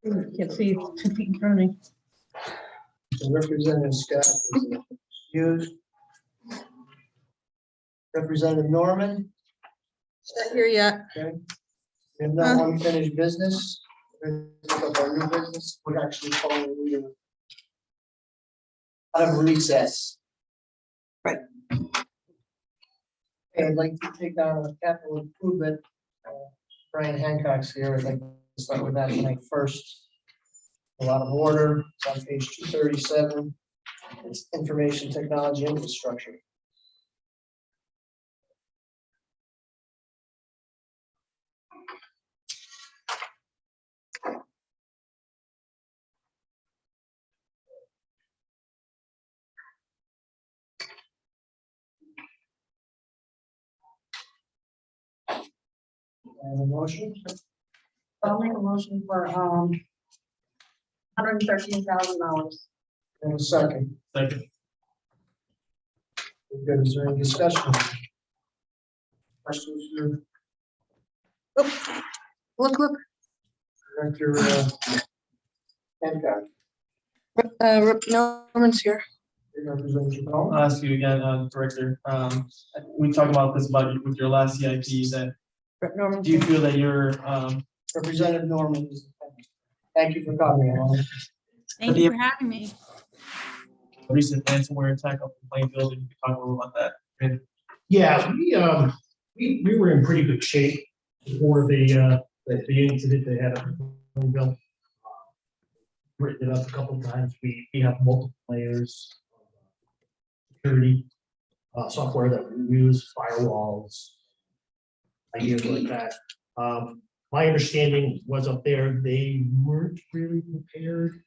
Can't see 2 feet in front of me. So Representative Scott is excused. Representative Norman, Not here yet. okay. We have no unfinished business. We're gonna pick up our new business. We're actually calling a meeting out of recess. Right. Okay, I'd like to take down a capital improvement. Brian Hancock's here. I'd like to start with that tonight first. A lot of order. It's on page 237. It's information technology infrastructure. And a motion, I'll make a motion for $113,000. and a second. Second. Good, is there any discussion? Questions for Look, Director Hancock? Norman's here. Representative Cole? I'll ask you again, Director. We talked about this budget with your last CIP. That Norman's do you here. feel that you're Representative Norman. Thank you for coming. Thank you for having me. recent ransomware attack up in Plainfield? And you can talk a little about that. And Yeah, we were in pretty good shape before the incident they had at Plainfield. Written it up a couple of times. We have multiple layers of security software that we use, firewalls, ideas like that. My understanding was up there, they weren't really prepared.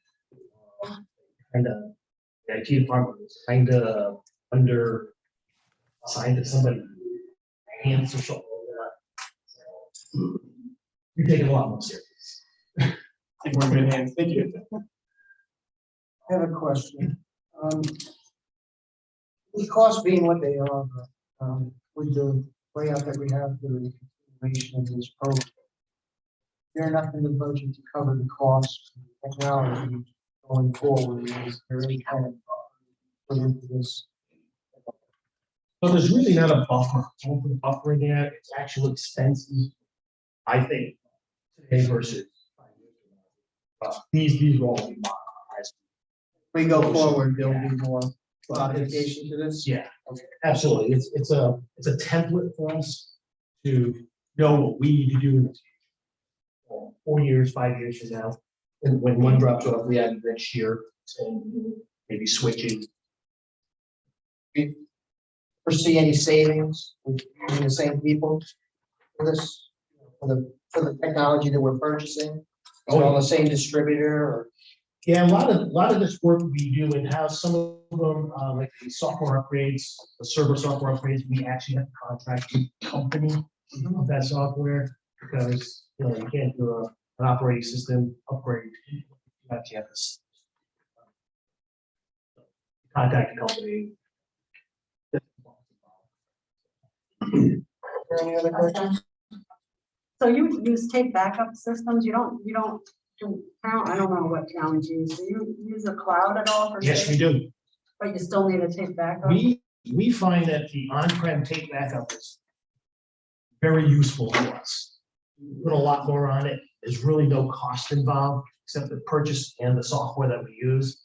And the IT department was kind of under assigned to somebody hands or something like that. We take it a lot more serious. I think we're in good hands. Thank you. I have a question. With costs being what they are, with the layout that we have for the continuation of this program, there enough in the budget to cover the costs of technology going forward? Is there any kind of put into this? So there's really not a buffer. Open buffer in there. It's actual expenses. I think today versus 5 years ago. These will all be modernized. We go forward, there will be more modification to this? Yeah, absolutely. It's a template for us to know what we need to do in the future. 4 years, 5 years from now, and when one drops off, we add next year, and maybe switching. Foresee any savings with using the same people for this, for the technology that we're purchasing? Is it all the same distributor or? Yeah, a lot of this work we do in-house. Some of them, like the software upgrades, the server software upgrades, we actually have to contract with the company of that software because you can't do an operating system upgrade. You actually have to contact the company. Any other questions? So you use tape backup systems? You don't do, I don't know what towns use. Do you use a cloud at all for? Yes, we tape? do. But you still need a tape backup? We find that the on-prem tape backup is very useful to us. We put a lot more on it. There's really no cost involved except the purchase and the software that we use.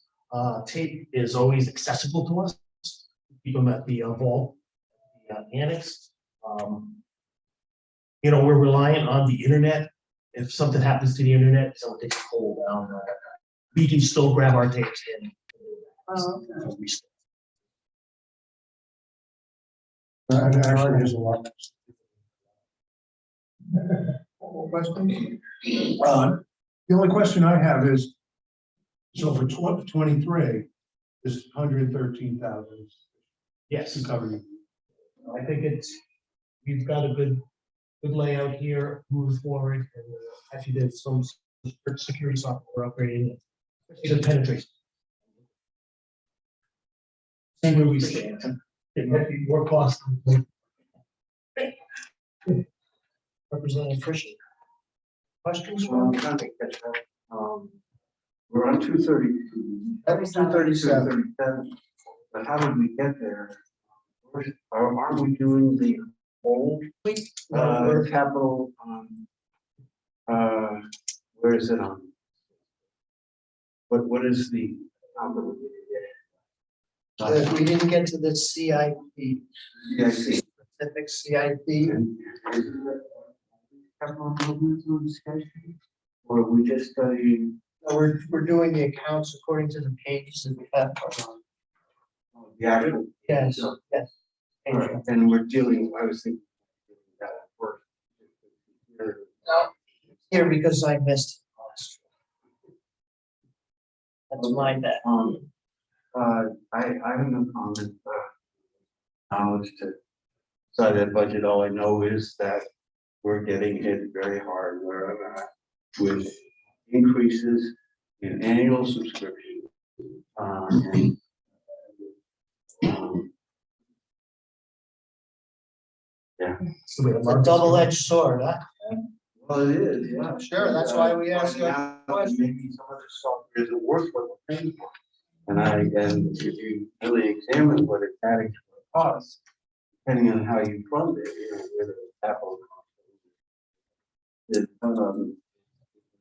Tape is always accessible to us. Keep them at the vault, the annex. We're reliant on the internet. If something happens to the internet, someone takes a pole down, we can still grab our tapes in. Oh, okay. Actually, there's a lot. More questions? The only question I have is, so for 23, this 113,000 Yes. to cover you. I think we've got a good layout here, moving forward, and actually did some security software upgrading, especially the penetration. See where we stand. It might be more costly. Representative Fisher. Questions? Well, I'm trying to catch up. on 232. That was 237. 237. But how did we get there? Aren't we doing the old capital? Where is it on? What is the? If we didn't get to the CIP, Yeah, I see. specific CIP, Capital improvements on the schedule? Or are we just studying we're doing the accounts according to the pages that we have. the actual? Yes, yes. All right, and we're dealing, I was thinking that work. Here, because I missed. That's my bad. I have no comment, knowledge to side of that budget. All I know is that we're getting hit very hard where I'm at with increases in annual subscription. And, yeah. It's a double-edged sword, huh? Well, it is, yeah. Sure, that's why we asked that Now, question. maybe some of this software isn't worth what we're paying for. And if you really examine what it's adding to the cost, depending on how you fund it, whether it's capital.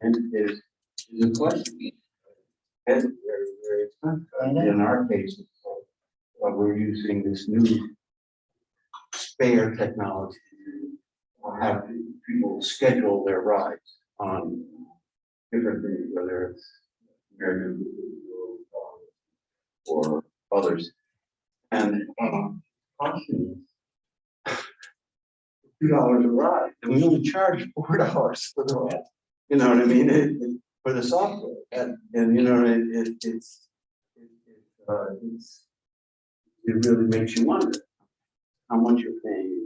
And is a question. It's very, very expensive. In our case, we're using this new spare technology to have people schedule their rides on different things, whether it's American or others. And costing $2 a ride, and we only charge $4 for the ride. You know what I mean? For the software, and you know it really makes you wonder how much you're paying.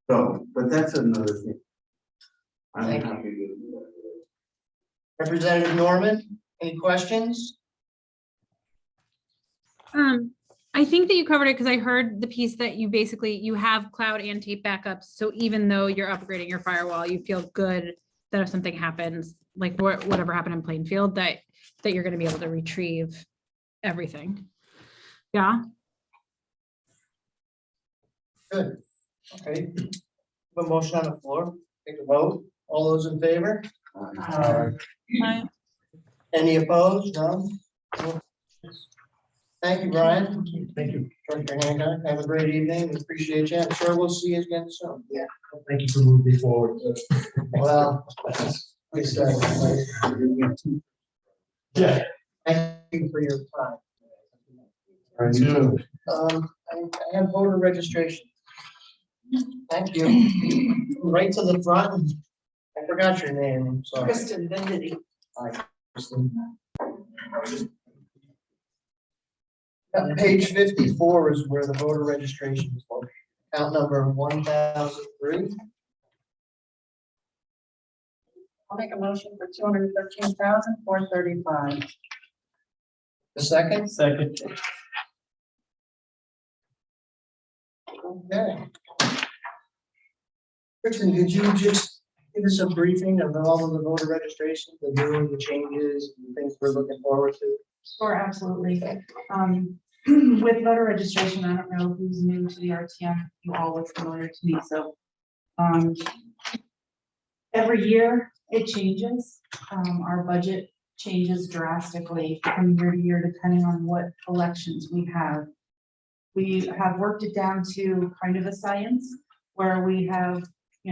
So, but that's another thing. I'm Thank happy to do that. Representative Norman, any questions? I think that you covered it because I heard the piece that you basically, you have cloud and tape backups. So even though you're upgrading your firewall, you feel good that if something happens, like whatever happened in Plainfield, that you're going to be able to retrieve everything. Yeah. Good. Okay. A motion on the floor. Take a vote. All those in favor? Any opposed? No? Thank you, Brian. Thank you. Director Hancock, have a great evening. We appreciate you. I'm sure we'll see you again soon. Yeah. Thank you for moving forward. Well, we said, Yeah. thank you for your time. I have voter registration. Thank you. Right to the front. I forgot your name, I'm sorry. Kristen Venditti. Hi, Kristen. Page 54 is where the voter registration is located. Account number 1003. I'll make a motion for $213,435. The second? Second. Okay. Kristen, could you just give us a briefing of all of the voter registration, the new changes, and things we're looking forward to? Sure, absolutely. With voter registration, I don't know who's new to the RTM. You all look familiar to me, so every year it changes. Our budget changes drastically from year to year, depending on what elections we have. We have worked it down to kind of a science where we have,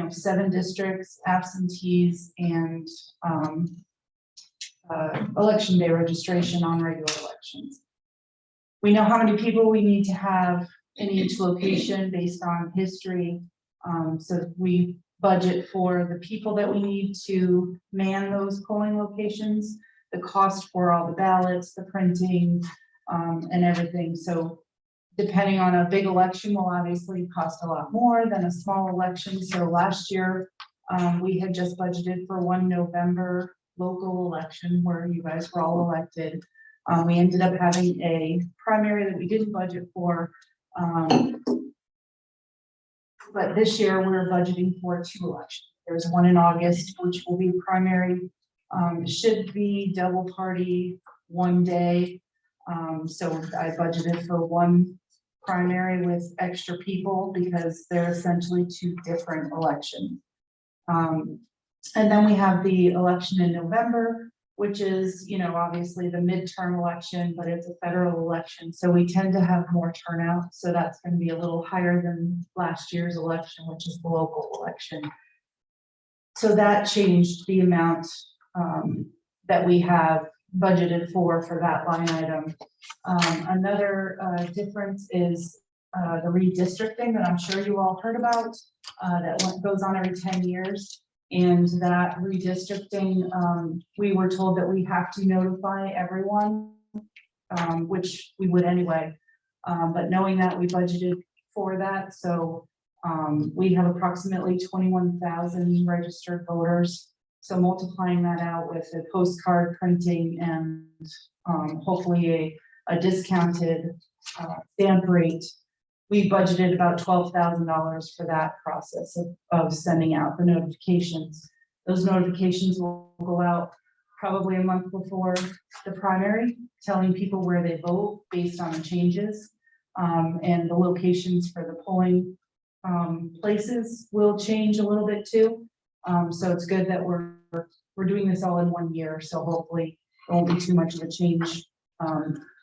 7 districts, absentees, and election day registration on regular elections. We know how many people we need to have in each location based on history. So we budget for the people that we need to man those polling locations, the cost for all the ballots, the printing, and everything. So depending on a big election will obviously cost a lot more than a small election. So last year we had just budgeted for one November local election where you guys were all elected. We ended up having a primary that we didn't budget for. But this year we're budgeting for 2 elections. There's one in August, which will be primary Should be double party one day. So I budgeted for one primary with extra people because they're essentially two different elections. And then we have the election in November, which is, you know, obviously the midterm election, but it's a federal election. So we tend to have more turnout. So that's going to be a little higher than last year's election, which is the local election. So that changed the amount that we have budgeted for that line item. Another difference is the redistricting that I'm sure you all heard about, goes on every 10 years. And that redistricting, we were told that we have to notify everyone, which we would anyway. But knowing that, we budgeted for that. So we have approximately 21,000 registered voters. So multiplying that out with a postcard printing and hopefully a discounted stamp rate, we budgeted about $12,000 for that process of sending out the notifications. Those notifications will go out probably a month before the primary, telling people where they vote based on the changes. And the locations for the polling places will change a little bit too. So it's good that we're doing this all in 1 year. So hopefully it won't be too much of a change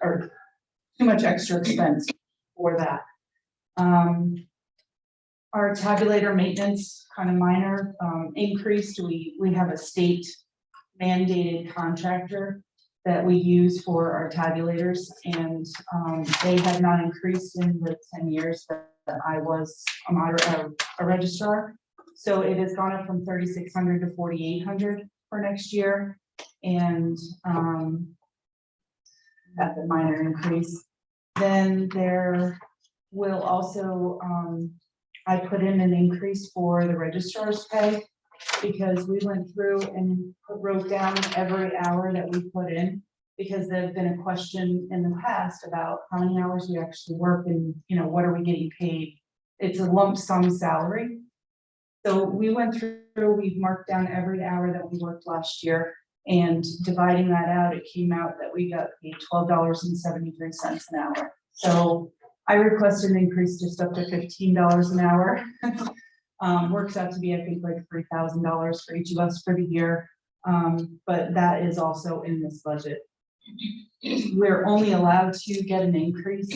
or too much extra expense for that. Our tabulator maintenance, kind of minor increased. We have a state mandated contractor that we use for our tabulators, and they had not increased in the 10 years that I was a registrar. So it has gone up from 3,600 to 4,800 for next year, and that's a minor increase. Then there will also, I put in an increase for the registrar's pay because we went through and wrote down every hour that we put in, because there's been a question in the past about how many hours we actually work and, you know, what are we getting paid? It's a lump sum salary. So we went through, we've marked down every hour that we worked last year, and dividing that out, it came out that we got paid $12.73 an hour. So I requested an increase just up to $15 an hour. Works out to be, I think, like $3,000 for each of us for the year. But that is also in this budget. We're only allowed to get an increase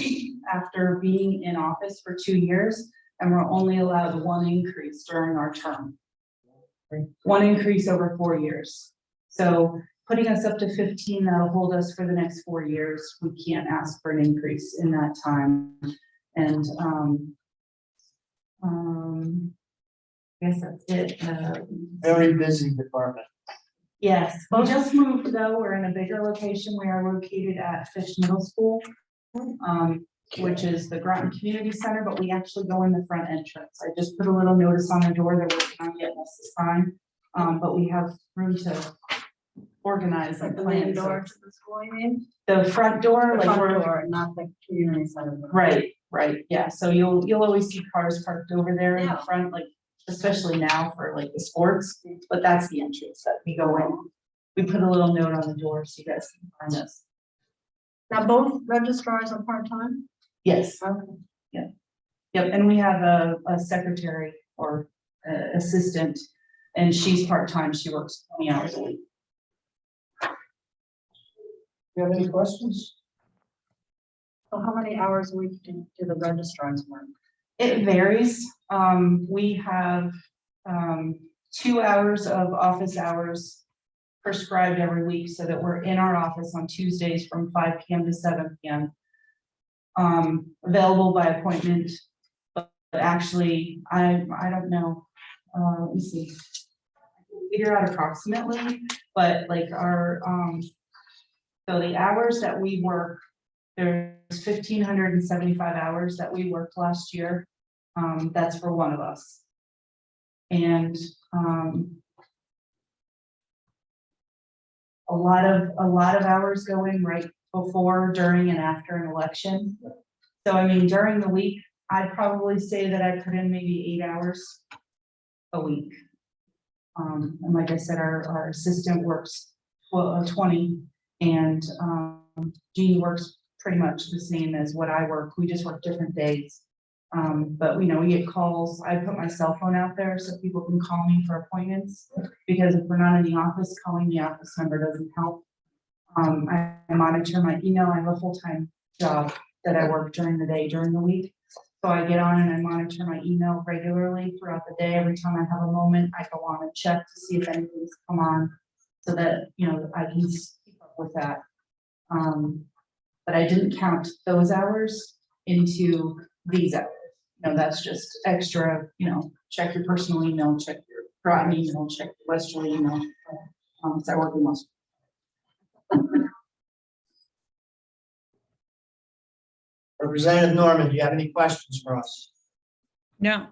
after being in office for 2 years, and we're only allowed one increase during our term. One increase over 4 years. So putting us up to 15, that'll hold us for the next 4 years. We can't ask for an increase in that time. And I guess that's it. Very busy department. Yes, we just moved though. We're in a bigger location. We are located at Fish Middle School, which is the Groton Community Center, but we actually go in the front entrance. I just put a little notice on the door that we're working on getting us a sign, but we have room to organize like The main plans. door to the school, you mean? The front door, The like front we're, door, not the community center. right, yeah. So you'll always see cars parked over there in the Yeah. front, like especially now for like the sports, but that's the entrance that we go in. We put a little note on the door so you guys can find us. Now, both registrars are part-time? Yes, Okay. yep, and we have a secretary or assistant, and she's part-time. She works 20 hours a week. You have any questions? So how many hours a week do the registrars work? It varies. We have 2 hours of office hours prescribed every week so that we're in our office on Tuesdays from 5 p.m. to 7 p.m. Available by appointment, but actually, I don't know. Let me see. Figure out approximately, but like our, so the hours that we work, there's 1,575 hours that we worked last year. That's for one of us. And a lot of hours go in right before, during, and after an election. So I mean, during the week, I'd probably say that I put in maybe 8 hours a week. And like I said, our assistant works 20, and Jeannie works pretty much the same as what I work. We just work different days. But we get calls. I put my cell phone out there so people can call me for appointments, because if we're not in the office, calling the office number doesn't help. I monitor my email. I have a full-time job that I work during the day, during the week. So I get on and I monitor my email regularly throughout the day. Every time I have a moment, I go on and check to see if anything's come on, so that, I can keep up with that. But I didn't count those hours into these hours. That's just extra, check your personal email, check your Groton email, check your Westerly email. So I work in most. Representative Norman, do you have any questions for us? No,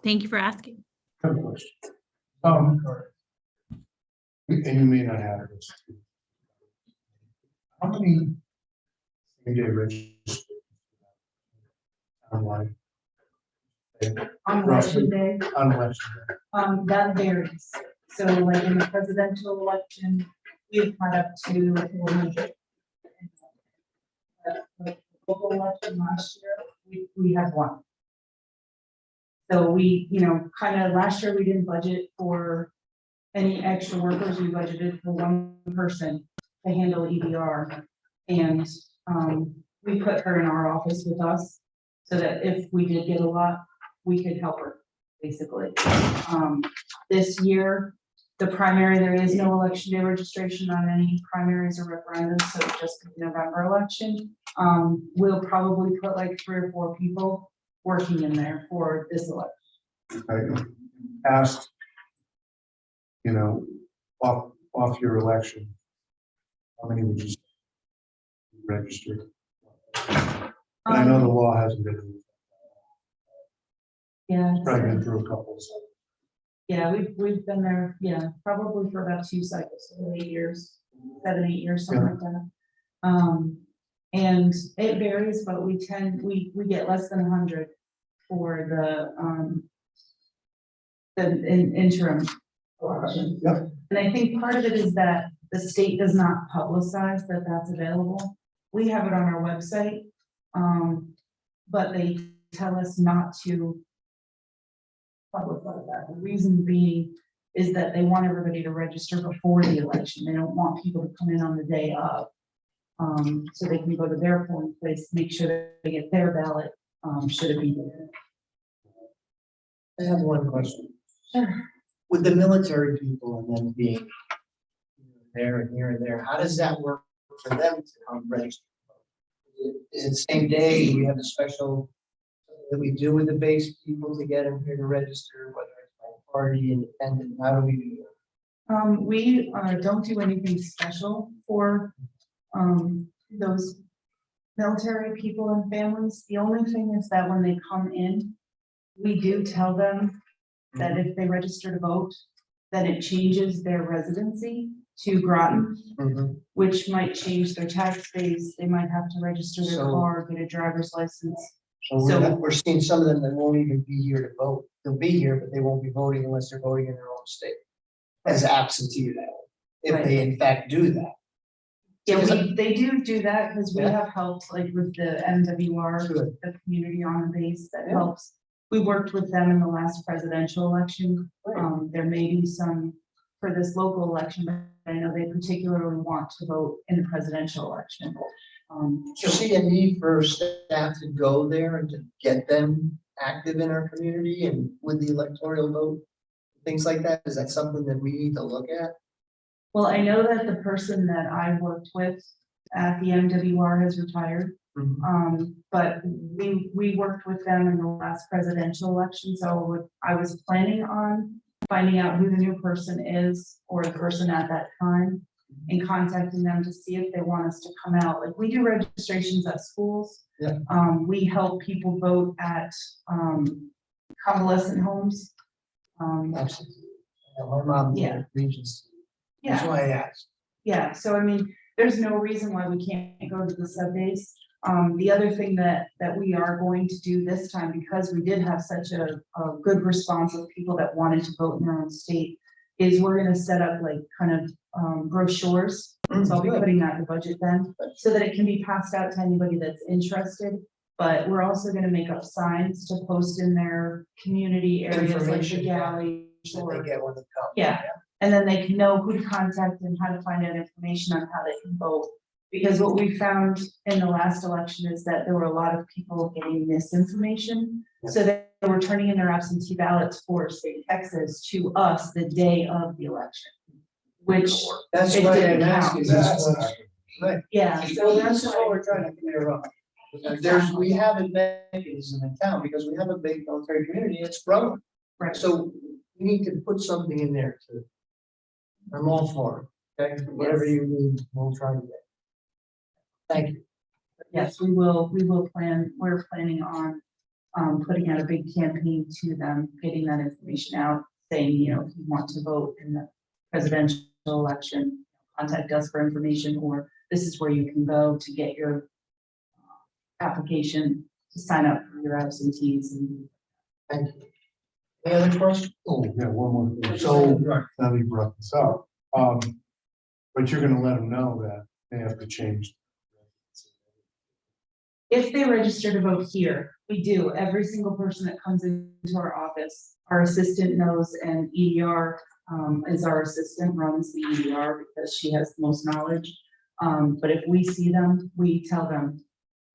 thank you for asking. Good question. And you may not have this. How many same-day registers online? On election day, On election day? that varies. So like in the presidential election, we've had up to 400. The local election last year, we had one. So we, kind of last year we didn't budget for any extra workers. We budgeted for one person to handle EDR. And we put her in our office with us so that if we did get a lot, we could help her, basically. This year, the primary, there is no election day registration on any primaries or referendums, so it's just the November election. We'll probably put like 3 or 4 people working in there for this election. I asked, off your election, how many would you register? And I know the law hasn't been. Yeah. Probably been through a couple. So. Yeah, we've been there, probably for about 2 cycles, so 8 years, 7, 8 years, something like that. And it varies, but we get less than 100 for the interim election. Yeah. And I think part of it is that the state does not publicize that that's available. We have it on our website, but they tell us not to publicize that. The reason being is that they want everybody to register before the election. They don't want people to come in on the day of, so they can go to their polling place, make sure that they get their ballot, should it be there. I have one question. Sure. With the military people and then being there and here and there, how does that work for them to come register? Is it the same day? Do we have a special that we do with the base people to get them here to register, whether it's by party, independent? How do we do that? We don't do anything special for those military people and families. The only thing is that when they come in, we do tell them that if they register to vote, that it changes their residency to Groton, which might change their tax base. They might have to register their car, get a driver's license. So we're seeing some of them that won't even be here to vote. They'll be here, but they won't be voting unless they're voting in their own state as absentee ballot, if they in fact do that. Yeah, they do that because we have helped like with the MWR, the community on the base that helps. We worked with them in the last presidential election. There may be some for this local election, but I know they particularly want to vote in the presidential election. Do you see a need for staff to go there and to get them active in our community and with the electoral vote, things like that? Is that something that we need to look at? Well, I know that the person that I worked with at the MWR has retired. But we worked with them in the last presidential election. So I was planning on finding out who the new person is or the person at that time and contacting them to see if they want us to come out. Like we do registrations at schools. We help people vote at convalescent homes. Absolutely. My mom did Regents. That's why I asked. Yeah, so I mean, there's no reason why we can't go to the sub base. The other thing that we are going to do this time, because we did have such a good response of people that wanted to vote in their own state, is we're gonna set up like kind of brochures. So I'll be putting that in the budget then, so that it can be passed out to anybody that's interested. But we're also gonna make up signs to post in their community areas like the Information. gallery. So they get when they come. Yeah, and then they can know who to contact and how to find out information on how they can vote. Because what we found in the last election is that there were a lot of people getting misinformation. So they were turning in their absentee ballots for state Texas to us the day of the election. Which, That's It why didn't I'm count. asking. Right. yeah, Well, so that's what we're trying to clear up. We have a mechanism in town because we have a big military community, it's growing. Right. So we need to put something in there too. I'm all for it, okay? Whatever you need, we'll try to get. Thank you. yes, we're planning on putting out a big campaign to them, getting that information out, saying, you know, if you want to vote in the presidential election, contact us for information, or this is where you can go to get your application to sign up for your absentees. And Thank you. Any other questions? Oh, yeah, one more thing. So, now that you brought this up, but you're gonna let them know that they have to change. if they register to vote here, we do, every single person that comes into our office, our assistant knows, and EDR is our assistant, runs the EDR because she has the most knowledge. But if we see them, we tell them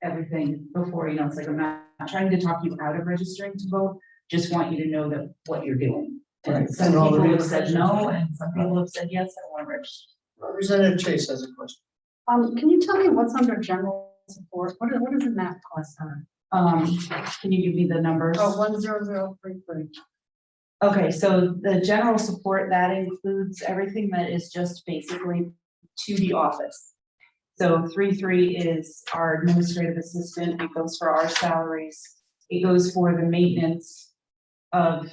everything before, you know, it's like, I'm not trying to talk you out of registering to vote, just want you to know that what you're doing. And Right. some And all the people have said repercussions. no, and some people have said, yes, I want to register. Representative Chase has a question. Can you tell me what's under general support? What is in that cost center? Can you give me the numbers? Oh, 10033. Okay, so the general support, that includes everything that is just basically to the office. So 33 is our administrative assistant, it goes for our salaries, it goes for the maintenance of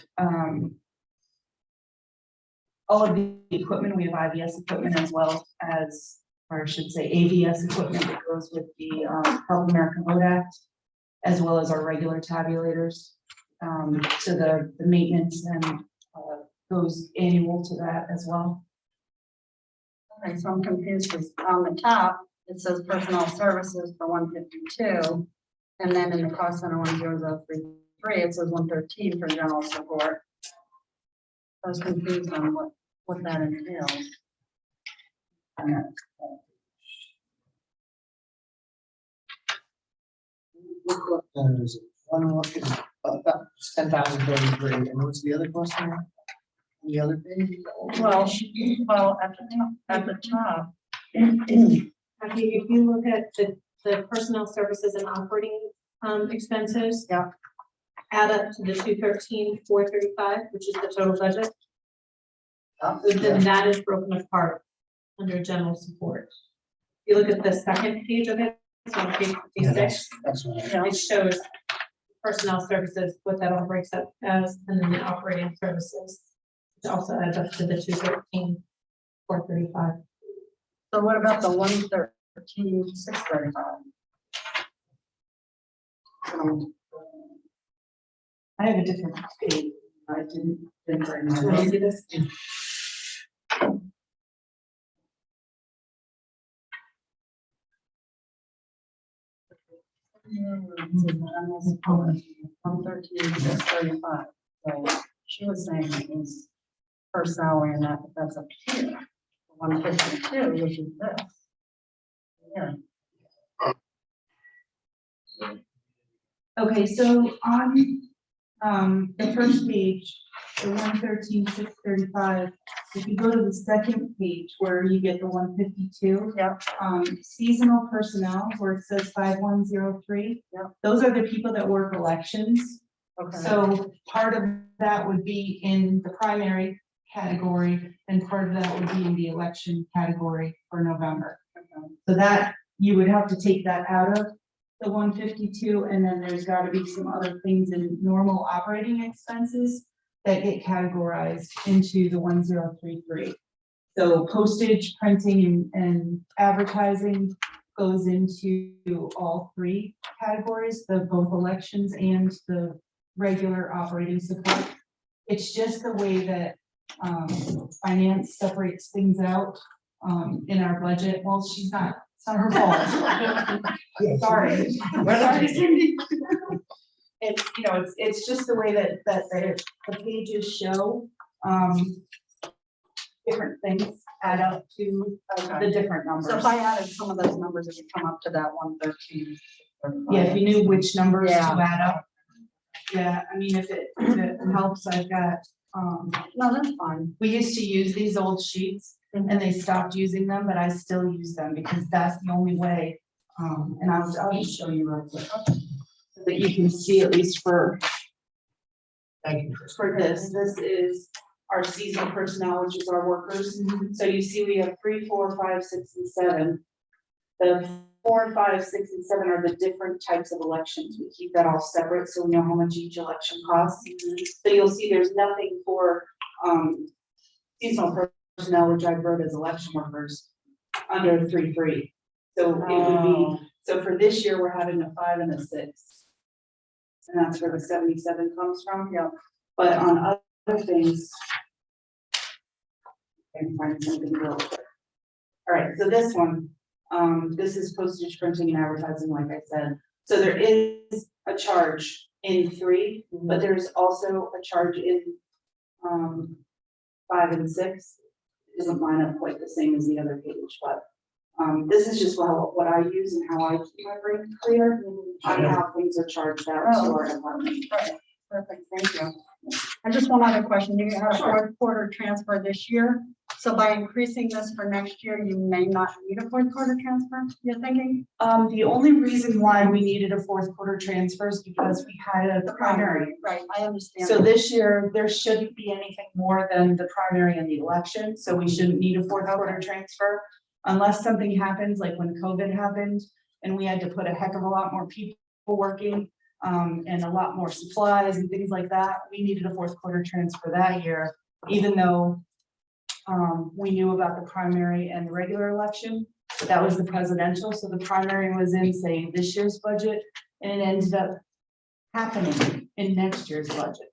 all of the equipment. We have IVS equipment as well as, or I should say AVS equipment that goes with the Help America Vote Act, as well as our regular tabulators. So the maintenance and goes annual to that as well. Okay, so I'm confused, because on the top, it says personnel services for 152. And then in the cost center 10033, it says 113 for general support. I was confused on what that entails. Is it one more, about 10,033, and what's the other question? The other page? Well, at the top, Actually, if you look at the personnel services and operating expenses. Yeah. Add up to the 213,435, which is the total budget, Yeah. then that is broken apart under general support. If you look at the second page of it, it's on page Yeah, 56, that's what it shows personnel services, what that all breaks up as, and then the operating services. It also adds up to the 213,435. so what about the 113,635? I have a different page. I didn't very Do you want to much. see this? One 13,635. So she was saying it was her salary and that's up here. 152, which is this. Yeah. Okay, so on the first page, the 113,635, if you go to the second page where you get the 152. Yeah. Seasonal personnel, where it says 5103. Yeah. Those are the people that work elections. Okay. So part of that would be in the primary category, and part of that would be in the election category for November. So that, you would have to take that out of the 152, and then there's got to be some other things in normal operating expenses that get categorized into the 1033. So postage, printing, and advertising goes into all three categories, the both elections and the regular operating support. It's just the way that Finance separates things out, in our budget. Well, she's not, it's not her fault. Sorry. Sorry, Cindy. It's, you know, it's just the way that the pages show, different things add up to the different numbers. So if I added some of those numbers, it would come up to that 113. Yeah, if you knew which numbers to Yeah. add up. Yeah, I mean, if it helps, I've got, No, that's fine. we used to use these old sheets and they stopped using them, but I still use them because that's the only way. And I'll just show you real quick. So that you can see at least for this is our seasonal personnel, which is our workers. So you see we have 3, 4, 5, 6, and 7. The 4, 5, 6, and 7 are the different types of elections. We keep that all separate so we know how much each election costs. So you'll see there's nothing for seasonal personnel, which I wrote as election workers, under 3.3. So it would be, so for this year, we're having a 5 and a 6. And that's where the 77 comes from. Yeah. But on other things, I can find something real quick. All right, so this one, this is postage, printing, and advertising, like I said. So there is a charge in 3, but there's also a charge in 5 and 6. It doesn't line up quite the same as the other page, but this is just what I use and how I keep my brain clear on how things are charged out to our department. Right. Perfect, thank you. And just one other question, you had a fourth quarter transfer this year, so by increasing this for next year, you may not need a fourth quarter transfer, you're thinking? The only reason why we needed a fourth quarter transfer is because we had a primary. Right, I understand. So this year, there shouldn't be anything more than the primary and the election, so we shouldn't need a fourth quarter transfer. Unless something happens, like when COVID happened, and we had to put a heck of a lot more people working, and a lot more supplies and things like that, we needed a fourth quarter transfer that year, even though we knew about the primary and the regular election, but that was the presidential, so the primary was in, say, this year's budget, and it ended up happening in next year's budget.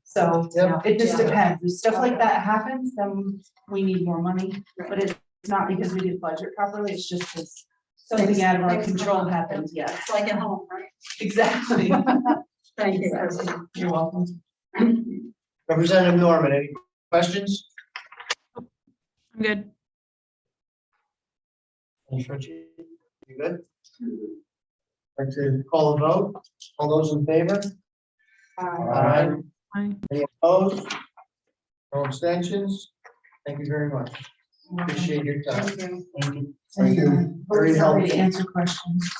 So it just depends. If stuff like that happens, then we need more money, but it's not because we didn't budget properly, it's just because something out of our control happened, yeah. It's like at home, right? Exactly. Thank you. You're welcome. Representative Norman, any questions? I'm good. You good? Like to call a vote? All those in favor? Aye. Aye. Any opposed? No abstentions? Thank you very much. Appreciate your time. Thank you. Thank you. Thank you. Very Sorry to helpful. answer questions.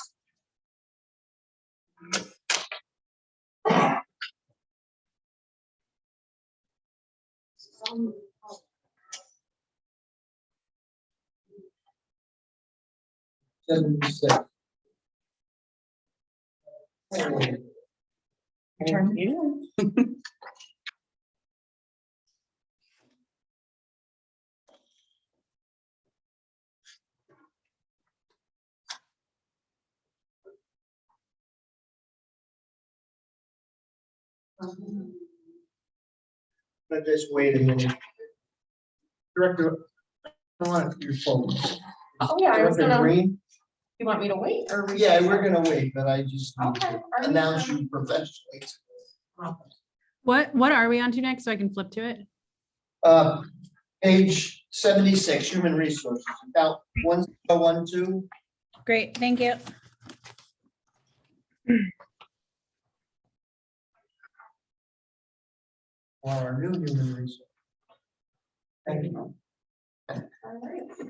Turn you. But just wait a minute. Director, I want your phone. Oh, yeah, I was Director gonna, Green? you want me to wait or? Yeah, we're gonna wait, but I just need Okay. to Are you announce sure? you professionally. What are we on to next so I can flip to it? Page 76, human resources, account 1012. Great, thank you. For our new human resource. Thank you. All right.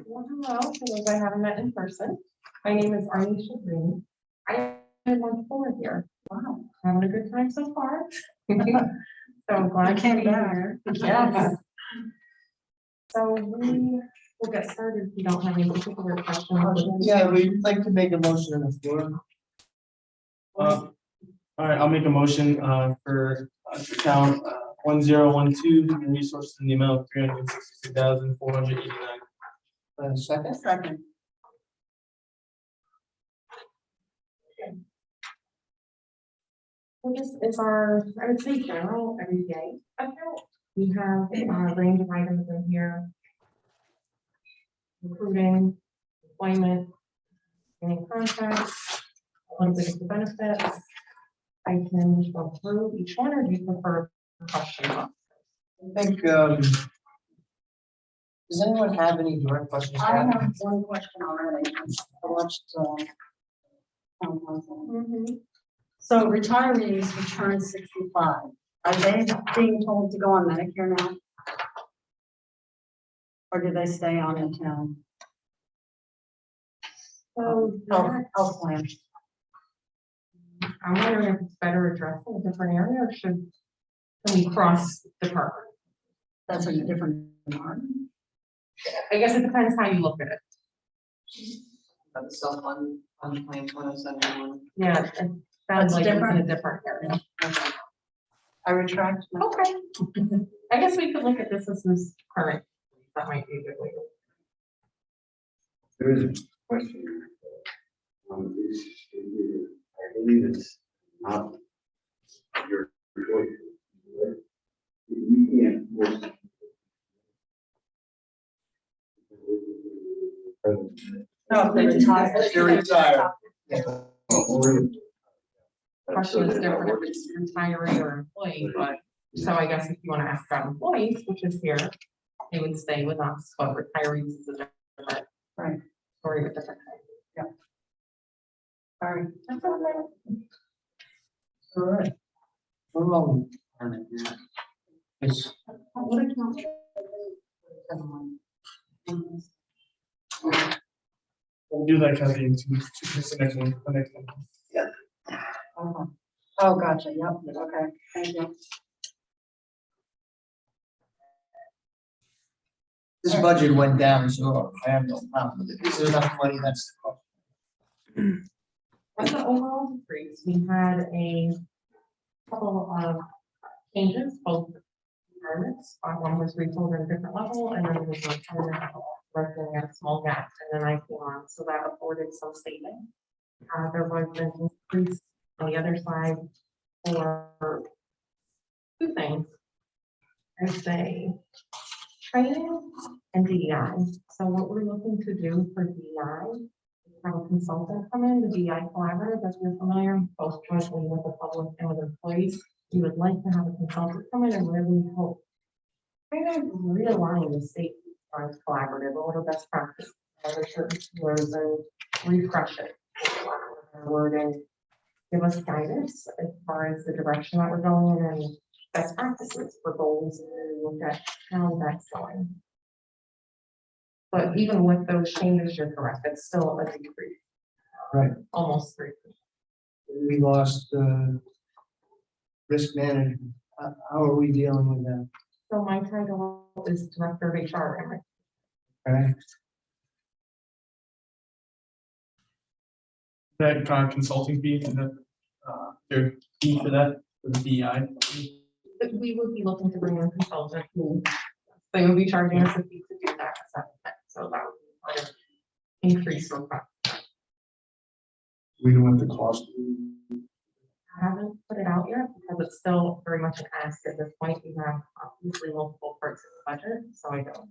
Well, hello, for those I haven't met in person. My name is Arnisha Green. I am on board here. Wow, having a good time so far. So I'm glad to be here. Yes. So we will get started if you don't have any particular questions. Yeah, we'd like to make a motion on the floor. All right, I'll make a motion for account 1012, human resources in the amount of 362,489. Second? Second. Well, this is our, I would say, general everyday account. We have a range of items in here. Including employment, any contracts, a little bit of the benefits. I can go through each one, or do you prefer question? I think, does anyone have any direct questions? I have one question already. I watched, town council. So retirees who turn 65, are they being told to go on Medicare now? Or do they stay on the town So health plan? I'm wondering if it's better addressed in a different area, or can we cross department? That's in a different department. I guess it depends how you look at it. That's someone on claim 171. Yeah, it sounds That's like it's in a different? different area. I retract. my- Okay. I guess we could look at this as this current. That might be a good way. There is a question. I believe it's not your choice. You can't force. No, if they retire. They're retired. Question is different if it's retiree or employee, but, so I guess if you want to ask about employees, which is here, they would stay with us, but retirees is a different. Right. Story with different. Sorry. That's okay. All right. We're on. It's, What account? We'll do that kind of thing to the next one, the next one. Oh, gotcha, yep, okay, thank you. this budget went down, so I have no problem with it. Is there enough money? That's the question. As the overall increase, we had a couple of changes, both requirements. One was retold at a different level, and then there was a retirement reckoning at a small gap, and then I came on, so that afforded some saving. There was an increase on the other side for two things. I'd say training and DEI. So what we're looking to do for DEI, have a consultant come in, the DEI collaborative, as we're familiar, both jointly with the public and with employees. We would like to have a consultant come in and really help kind of realign the state science collaborative, a little best practice, other certain words, and refresh it. Wording, give us guidance as far as the direction that we're going in and best practices for goals, and really look at how that's going. But even with those changes, you're correct, it's still a decrease. Right. Almost 3%. We lost, risk management. How are we dealing with that? So my title is Director of HR. Okay. That consulting fee, and that, their fee for that, for the DEI. But we would be looking to bring in a consultant who, they would be charging us a fee to do that. So that would be part of increase or cut. We don't have the cost. I haven't put it out yet because it's still very much an ask at this point. We have obviously multiple parts of the budget, so I don't.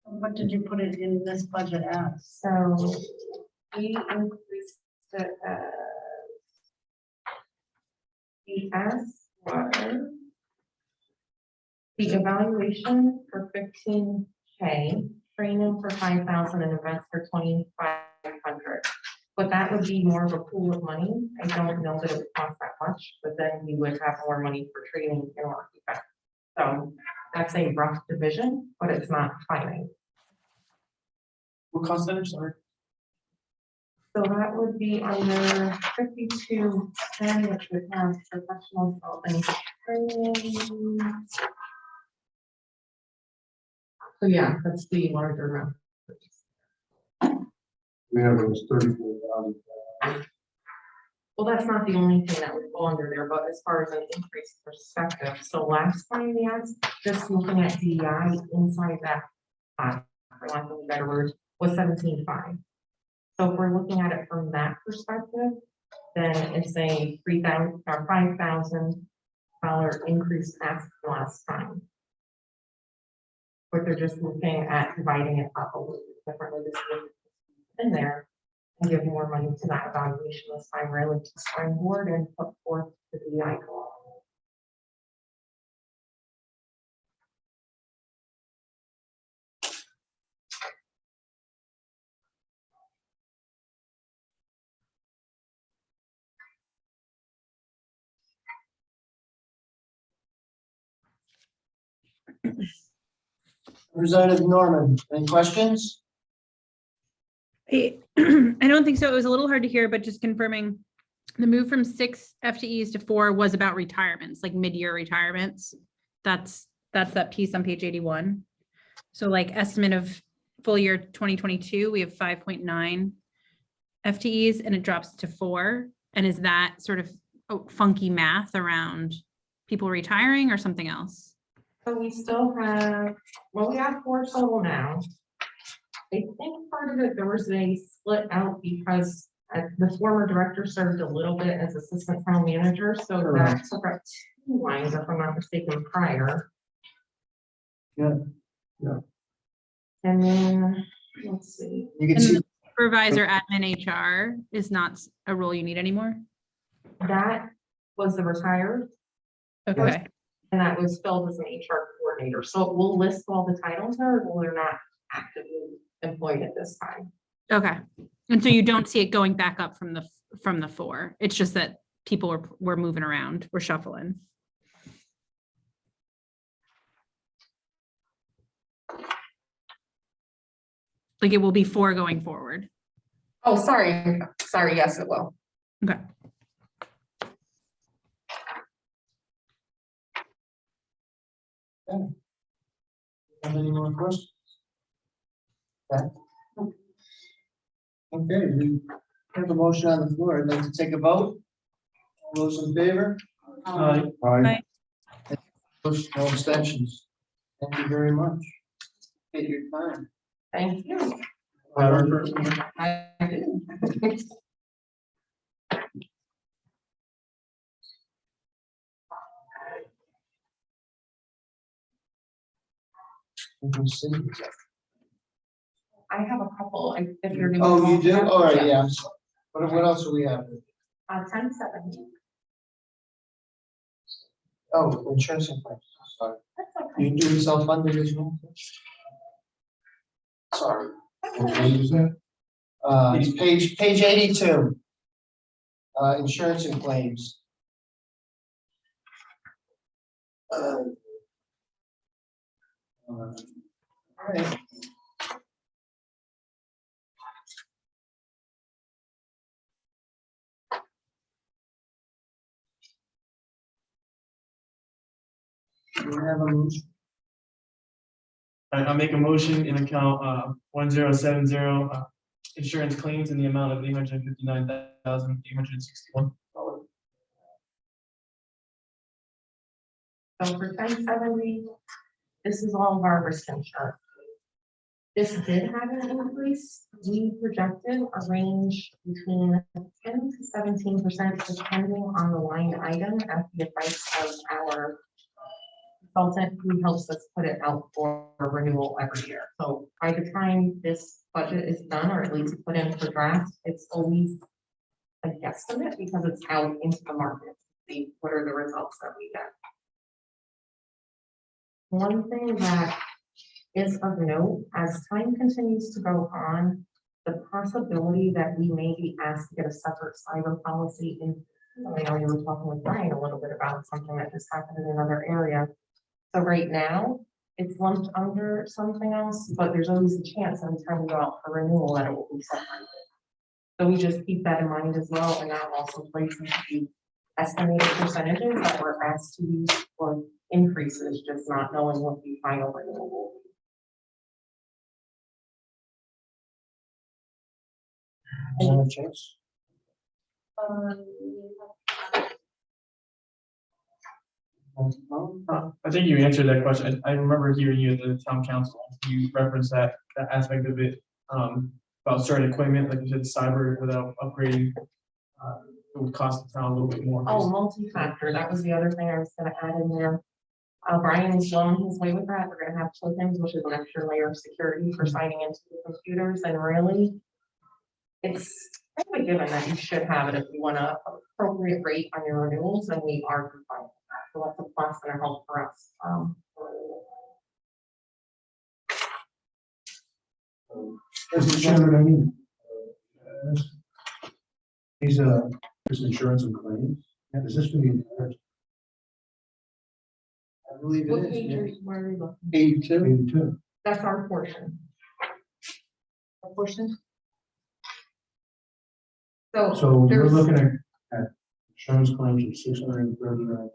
What did you put it in this budget as? So we increased it the ask was the evaluation for 15K, training for 5,000, and events for 2,500. But that would be more of a pool of money. I don't know that it would cost that much, but then we would have more money for training and more events. So that's a rough division, but it's not finite. What cost center, sorry? So that would be under 5210, which would have professional development training. So yeah, that's the larger amount. We have those 34,000. Well, that's not the only thing that would go under there, but as far as an increased perspective, so last time we asked, just looking at DEI inside that, for lack of a better word, was 17.5. So if we're looking at it from that perspective, then it's a $3,000 or $5,000 increase past last time. but they're just looking at dividing it up a little bit differently this year in there and give more money to that evaluation this time, really to springboard and put forth the DI goal. Representative Norman, any questions? I don't think so. It was a little hard to hear, but just confirming the move from 6 FTEs to 4 was about retirements, like mid-year retirements. That's that piece on page 81. So like estimate of full year 2022, we have 5.9 FTEs and it drops to 4. And is that sort of funky math around people retiring or something else? So we still have, well, we have 4 total now. I think part of it, there was a split out because the former director served a little bit as assistant town manager, so that took up 2 lines, if I'm not mistaken, prior. Yeah. And then, let's see. You can And see, the supervisor admin HR is not a role you need anymore. That was the retired, Okay. and that was filled as an HR coordinator. So it will list all the titles there, but they're not actively employed at this time. Okay. And so you don't see it going back up from the 4. It's just that people were moving around, we're shuffling. Like it will be 4 going forward. Oh, sorry. Yes, it will. Okay. have any more questions? Okay. Okay, we have a motion on the floor. I'd like to take a vote. All those in favor? Aye. Aye. Opposed? No abstentions. Thank you very much. Take your time. Thank you. However, I do. I have a couple, if you're doing. Oh, you do? multiple. All right, yeah. What else do we have? 1070. Oh, insurance and claims. Sorry. That's okay. You doing self-funded as well? Sorry. What page is that? It's page 82. Insurance and claims. All right. Do we have a motion? I'll make a motion in account 1070 insurance claims in the amount of $859,861. So for 1070, this is all of our risk insurance. This did have an increase. We projected a range between 10 to 17%, depending on the line item at the advice of our consultant who helps us put it out for renewal every year. So by the time this budget is done, or at least put in for draft, it's always a guesstimate because it's out into the market to see what are the results that we get. One thing that is of note, as time continues to go on, the possibility that we may be asked to get a separate cyber policy in. I know you were talking with Brian a little bit about something that just happened in another area. So right now, it's lumped under something else, but there's always a chance anytime we go out for renewal that it will be separated. So we just keep that in mind as well, and that also plays into the estimated percentages that we're asked to use for increases, just not knowing what the final renewal will be. Another chance? I think you answered that question. I remember hearing you at the town council. You referenced that aspect of it about certain equipment, like you said, cyber without upgrading. It would cost the town a little bit more. Oh, multi-factor, that was the other thing I was gonna add in there. Brian's well on his way with that. We're gonna have tokens, which is an extra layer of security for signing into the computers, and really, it's kind of a given that you should have it if you want a appropriate rate on your renewals, and we are compliant with that. So that's a plus and a help for us. Mr. Chairman, I mean, these, this insurance and claims, is this for the entire I believe What it page is. are you- where are you looking? 82. 82? That's our portion. Our portion? So So you're there's, looking at insurance claims of $639,000.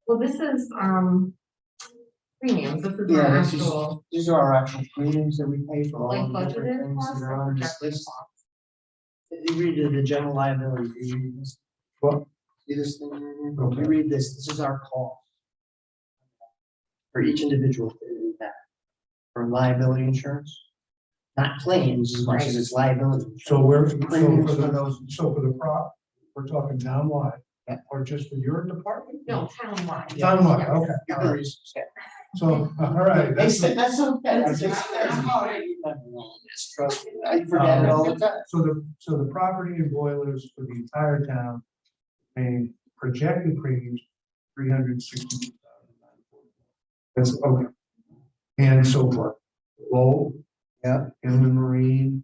well, this is, premiums, this is our Yeah, this is, actual, these are our actual premiums that we pay for all like, of the different budgeted things costs that are or on this projected list. costs. If you read the general liability, you read this. What? See this thing? Right here? Okay. You read this is our cost. For each individual, that, for liability insurance. Not claims as much as it's liability. So we're, Premiums for those. so for the prop, we're talking townwide, Yeah. or just for your department? No, townwide. Townwide, Yes. okay. Give all the right. reasons, yeah. So, all right, They that's, said, that's okay. That's Trust me, I forget it all the time. so the property and boilers for the entire town, paying projected premiums, $362,000. That's okay. And so forth. Lowell, Yeah. inland marine.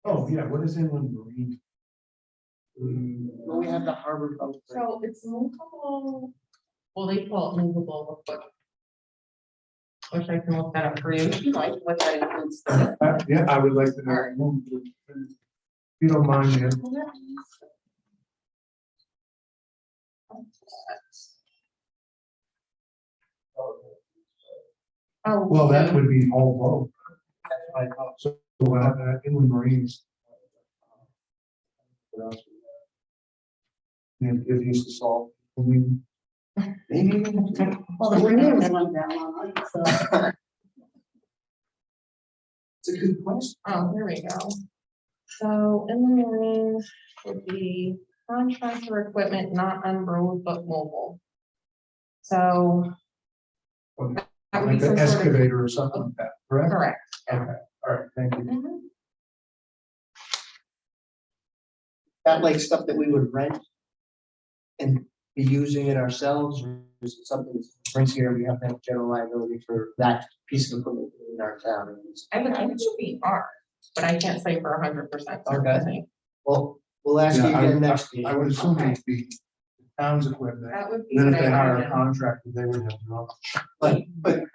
Oh, yeah, what is inland marine? Well, we have the harbor boat. So it's movable, well, they call it movable equipment. Which I can look that up for you, if you like, what that includes. Yeah, I would like to know. Alright. If you don't mind, yeah. Oh. Well, that would be all boat. So we'll have inland marines. What else? And if he's the salt. Maybe. Well, the renewals went down on it, so. It's a good question. Oh, here we go. So in the marine would be contractor equipment, not on road but mobile. So. That would be Like an some sort of, excavator or something like that, correct? correct. Okay, all right, thank you. Mhm. That like stuff that we would rent and be using it ourselves, or is it something that brings here, we have to have general liability for that piece of equipment in our town? I would think it should be ours, but I can't say for 100% certainty. Well, we'll ask you Yeah, again next I would meeting. assume it'd be town's equipment. That would be. Then if what they I hire a imagine. contractor, they would have to know. But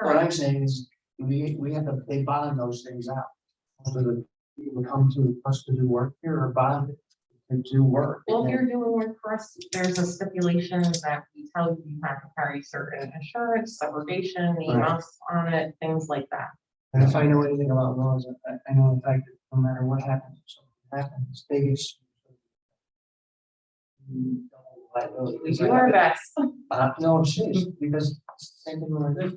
what I'm saying is, we have to, they bond those things out. So the people come to us to do work here or bond to do work. Well, if you're doing work for us, there's a stipulation that we tell you you have to carry certain insurance, subrogation, EMS on it, things like that. And if I know anything about laws, I know in fact that no matter what happens, if something happens, they get sued. We do our best. No, seriously, because it's the same thing with this.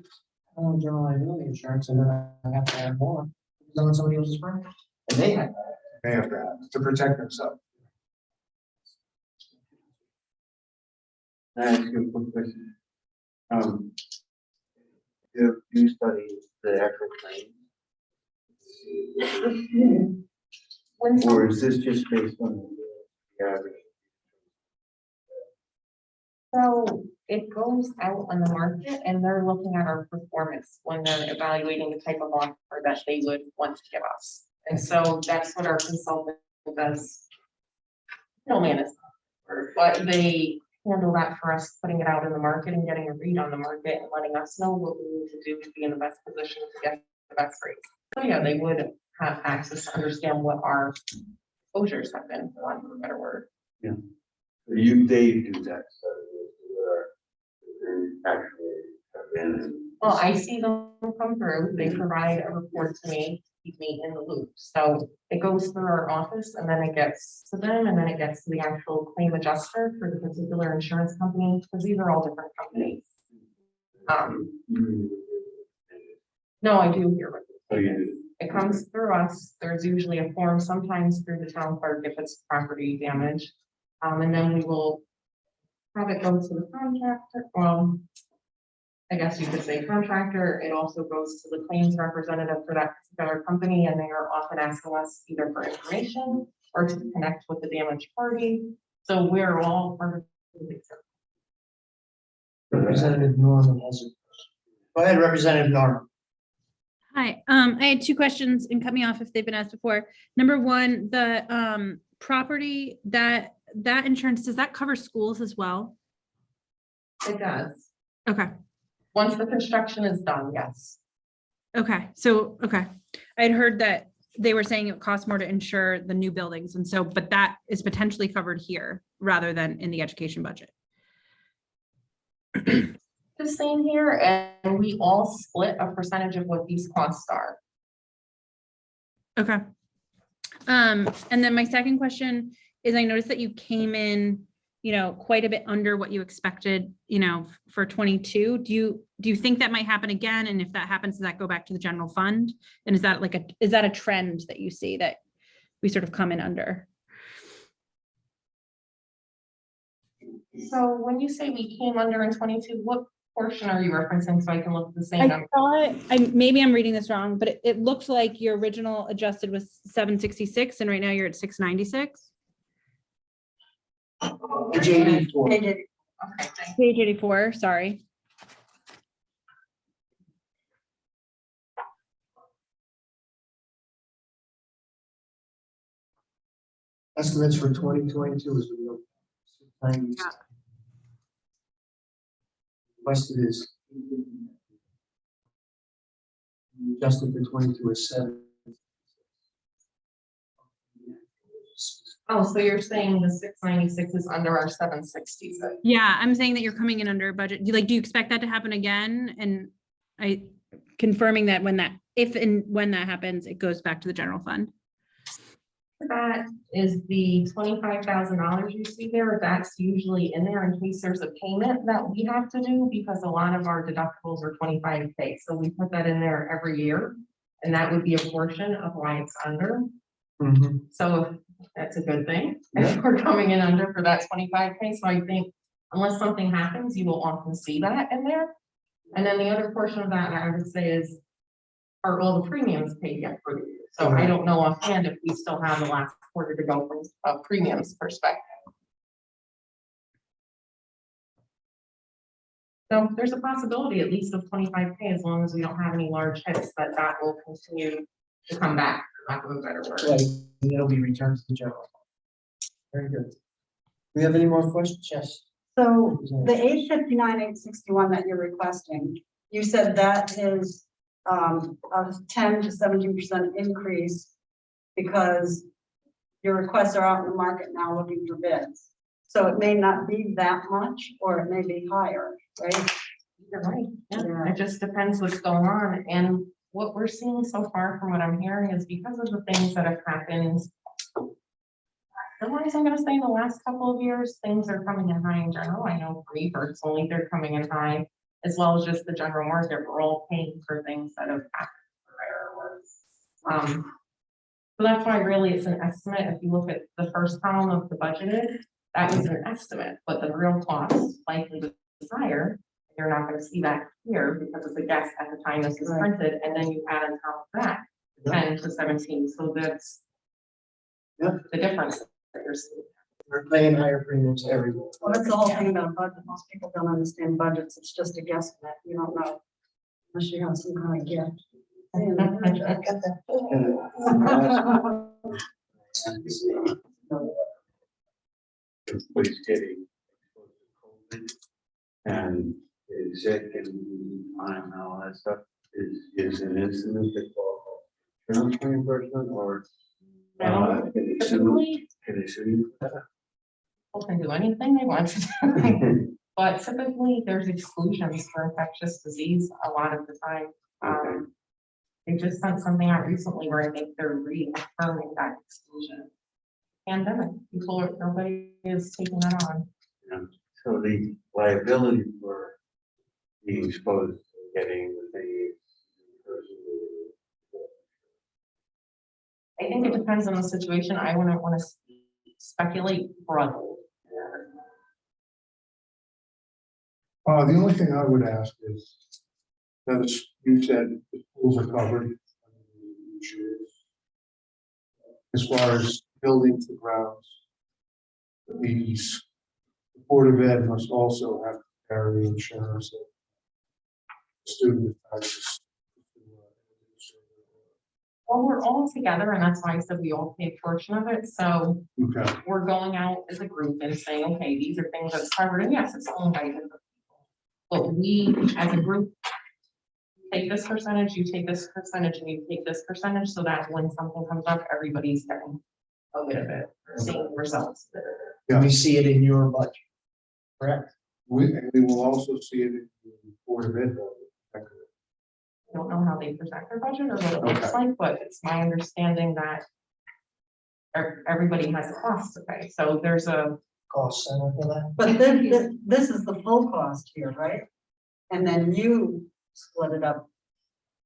I don't have general liability insurance and then I have to have more. Because I'm on somebody else's friend. And they have. They have to protect themselves. Can I ask you a quick question? You study the actual claim, When some- or is this just based on the average? So it goes out on the market and they're looking at our performance when they're evaluating the type of offer that they would want to give us. And so that's what our consultant does. No man is, but they handle that for us, putting it out in the market and getting a read on the market and letting us know what we need to do to be in the best position to get the best rates. So yeah, they would have access to understand what our exposures have been, for lack of a better word. They do that study, actually have been. Well, I see them come through, they provide a report to me, keep me in the loop, so it goes through our office and then it gets to them, and then it gets to the actual claim adjuster for the particular insurance company, because these are all different companies. No, I do hear what So you're saying. you, It comes through us, there's usually a form, sometimes through the town clerk if it's property damage. And then we will have it go to the contractor, I guess you could say contractor, it also goes to the claims representative for that particular company, and they are often asking us either for information or to connect with the damaged party. So we're all part of the big circle. Representative Norman has it. Go ahead, Representative Norman. Hi, I had two questions and cut me off if they've been asked before. Number one, the property that insurance, does that cover schools as well? It does. Okay, Once the construction is done, yes. okay, so, okay. I had heard that they were saying it costs more to insure the new buildings, and so, but that is potentially covered here rather than in the education budget. The same here, and we all split a percentage of what these costs are. Okay. And then my second question is, I noticed that you came in, quite a bit under what you expected, for 22. Do you think that might happen again? And if that happens, does that go back to the general fund? And is that a trend that you see that we sort of come in under? So when you say we came under in 22, what portion are you referencing so I can look at the same I number? thought, maybe I'm reading this wrong, but it looked like your original adjusted was 766 and right now you're at 696. Page 84. Page Okay, thanks. Page 84, sorry. Estimates for 2022 is the real. Requested is. Adjusted for 22 is 7. Oh, so you're saying the 696 is under our 766? Yeah, I'm saying that you're coming in under budget. Do you expect that to happen again? And I confirming that if and when that happens, it goes back to the general fund. That is the $25,000 you see there. That's usually in there in case there's a payment that we have to do because a lot of our deductibles are 25K. So we put that in there every year, and that would be a portion of why it's under. So that's a good thing. If we're coming in under for that 25K. So I think unless something happens, you will often see that in there. And then the other portion of that I would say is, are all the premiums paid yet for the year? So I don't know offhand if we still have the last quarter to go from a premiums perspective. So there's a possibility at least of 25K as long as we don't have any large hits, that will continue to come back, for lack of a better word. Right, and it'll be returned to the general. Very good. Do we have any more questions? Yes. So the 859, 861 that you're requesting, you said that is a 10 to 17% increase because your requests are out in the market now looking for bids. So it may not be that much, or it may be higher, right? You're right. Yeah. Yeah. It just depends what's going on. And what we're seeing so far from what I'm hearing is because of the things that have happened. Otherwise, I'm going to say in the last couple of years, things are coming in high in general. I know for me personally, they're coming in high, as well as just the general market. We're all paying for things that have happened for better or worse. So that's why really it's an estimate. If you look at the first column of the budgeted, that was an estimate, but the real cost likely was higher. You're not going to see that here because it's a guess at the time this is printed, and then you add on top of that 10 to 17. So that's the difference that you're seeing. We're paying higher premiums everywhere. Well, that's the whole thing about budget. Most people don't understand budgets. It's just a guesstimate. You don't know unless you have some kind of gift. Everybody's getting exposed to COVID and is sick and time and all that stuff. Is an incident that qualifies for insurance reimbursement or can they sue? Can they sue you for that? People can do anything they want to do. But typically there's exclusions for infectious disease a lot of the time. They just sent something out recently where I think they're reaffirming that exclusion. Pandemic, nobody is taking that on. Yeah. So the liability for being exposed to getting the thing. I think it depends on the situation. I wouldn't want to speculate broadly. The only thing I would ask is, that is, you said the pools are covered. As far as buildings and grounds, the Board of Ed must also have to carry insurance. Of student taxes. Well, we're all together and that's why I said we all pay a portion of it. So Okay, we're going out as a group and saying, okay, these are things that's covered. And yes, it's owned by different people. But we, as a group, take this percentage, you take this percentage, and you take this percentage, so that when something comes up, everybody's getting a bit of it, seeing results. We see it in your budget, correct? and we will also see it in the Board of Ed. budget. I don't know how they present their budget or what it looks like, but it's my understanding that everybody has a cost to pay. So there's a Cost center for that? But then, this is the full cost here, right? And then you split it up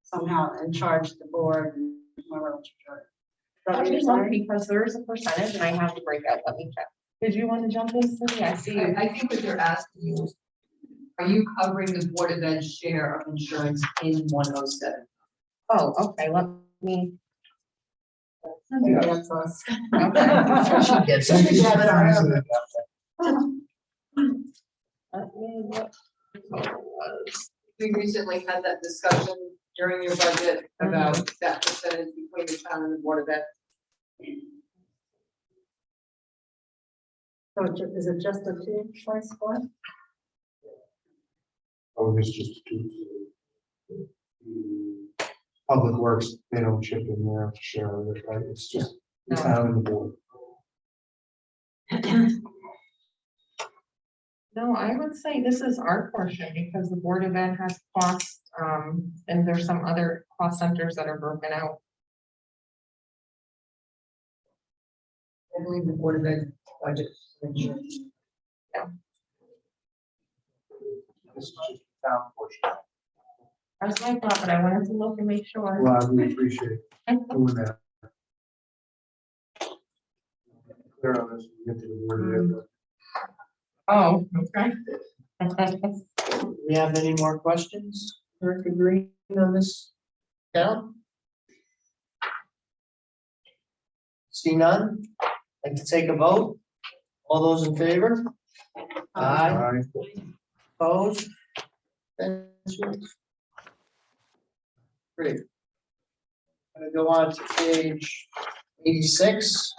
somehow and charge the board and whoever else you charge. Is that what you're saying? because there is a percentage and I have to break out. Let me check. Did you want to jump in, Cindy? I see you. I think what they're asking you is, are you covering the Board of Ed's share of insurance in 107? Oh, okay, let me. That's us. Okay. Yes. Thank you. Let me look. We recently had that discussion during your budget about that percentage between the town and the Board of Ed. So is it just a two-choice split? Oh, it's just two. Public Works, they don't chip in their share of it, right? It's just the No. town and the board. No, I would say this is our portion because the Board of Ed has costs, and there's some other cost centers that are broken out. I believe the Board of Ed budget. This is just the town portion. That's my thought, but I wanted to look and make sure. Well, we appreciate doing that. Clear on this, we get to the Board of Ed. Oh, okay. We have any more questions? Director Green on this down? See none? Like to take a vote? All those in favor? Aye. Aye. Opposed? Abstentions? Great. Gonna go on to page 86,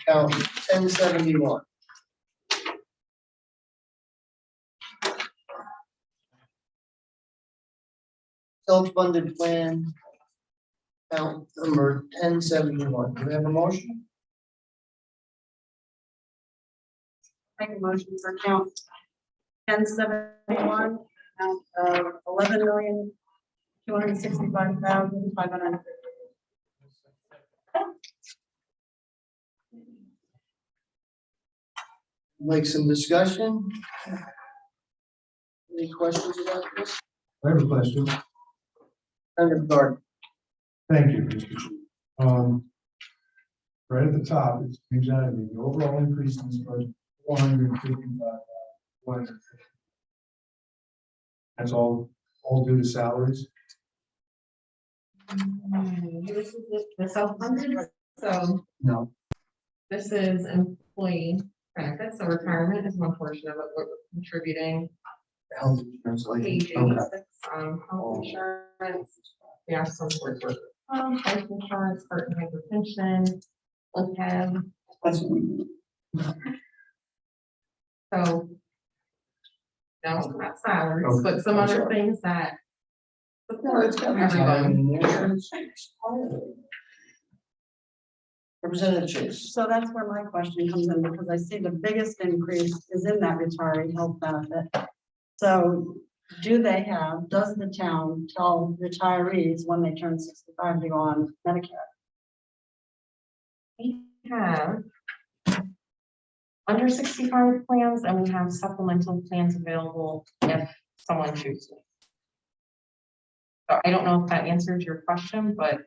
account 1071. Self-funded plan, account number 1071. Do we have a motion? Make a motion for account 1071, account of 11,265,500. Like some discussion? Any questions about this? I have a question. Senator Gardner. Thank you, Mr. Chief. Right at the top, it's exactly the overall increase in this budget, 455. That's all due to salaries. This is the self-funded, so No. this is employee benefits, so retirement is one portion of it, we're contributing. Health insurance, like, Page okay. 86, health insurance, we have some sort of, life insurance, heart and hypertension, OPEB. So. No, not salaries, Okay, but some I'm other sorry. things that. No, it's got Everybody. retirement in there. Representative Chase. So that's where my question comes in, because I see the biggest increase is in that retiree health benefit. So does the town tell retirees when they turn 65 to go on Medicare? We have under 65 plans and we have supplemental plans available if someone chooses. So I don't know if that answers your question, but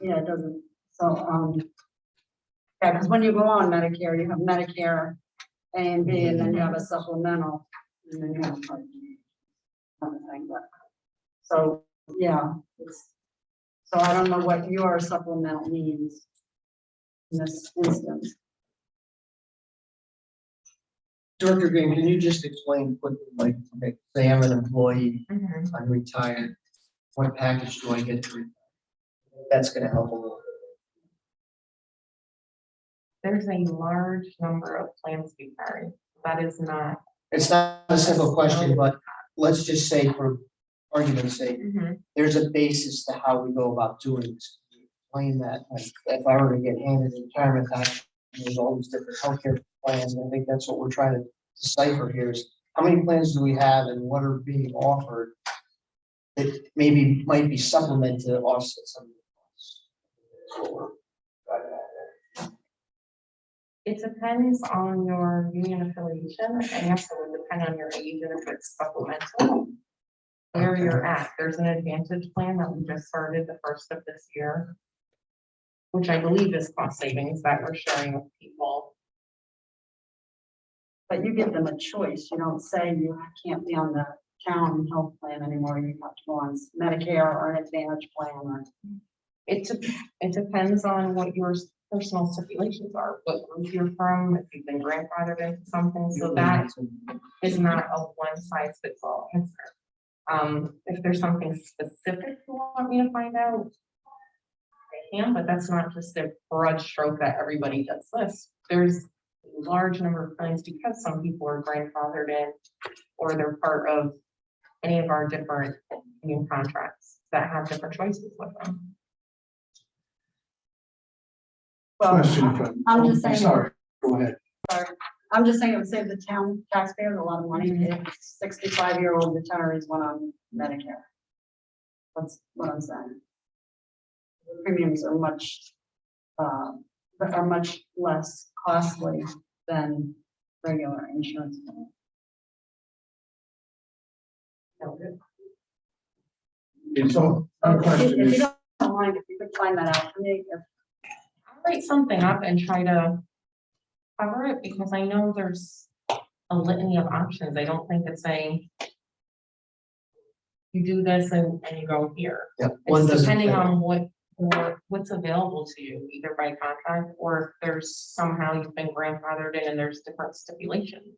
Yeah, it doesn't. So, yeah, because when you go on Medicare, you have Medicare A and B, and then you have a supplemental. And then you have Part D. kind of thing, but, so, yeah, so I don't know what your supplemental means in this instance. Director Green, can you just explain quickly, like, okay, say I'm an employee, I'm retired, what package do I get to? That's gonna help a little. There's a large number of plans we carry. That is not. It's not a simple question, but let's just say for argument's sake, there's a basis to how we go about doing this. Explain that, like, if I were to get handed a retirement package, there's all these different healthcare plans, and I think that's what we're trying to decipher here is how many plans do we have and what are being offered that maybe might be supplement to offset some of the costs. That's what we're driving at there. It depends on your union affiliation, and yes, it would depend on your age and if it's supplemental. Where you're at, there's an advantage plan that we just started the first of this year, which I believe is cost savings that we're sharing with people. But you give them a choice. You don't say you can't be on the town health plan anymore. You have to go on Medicare or an Advantage plan or. It depends on what your personal stipulations are, what group you're from, if you've been grandfathered into something, so that is not a one size fits all answer. If there's something specific you want me to find out, I can, but that's not just a broad stroke that everybody does this. There's a large number of plans because some people are grandfathered in or they're part of any of our different union contracts that have different choices with them. Well, Question from- I'm just oh, saying. Sorry, go ahead. Sorry. I'm just saying it would save the town taxpayers a lot of money if 65-year-old retirees went on Medicare. That's what I'm saying. The premiums are much less costly than regular insurance. So, our question If is, you don't mind, if you could find that out for me, I'll write something up and try to cover it because I know there's a litany of options. I don't think it's saying you do this and you go here. Yeah, one It's doesn't depending fit. on what's available to you, either by contract or if there's somehow you've been grandfathered in and there's different stipulations.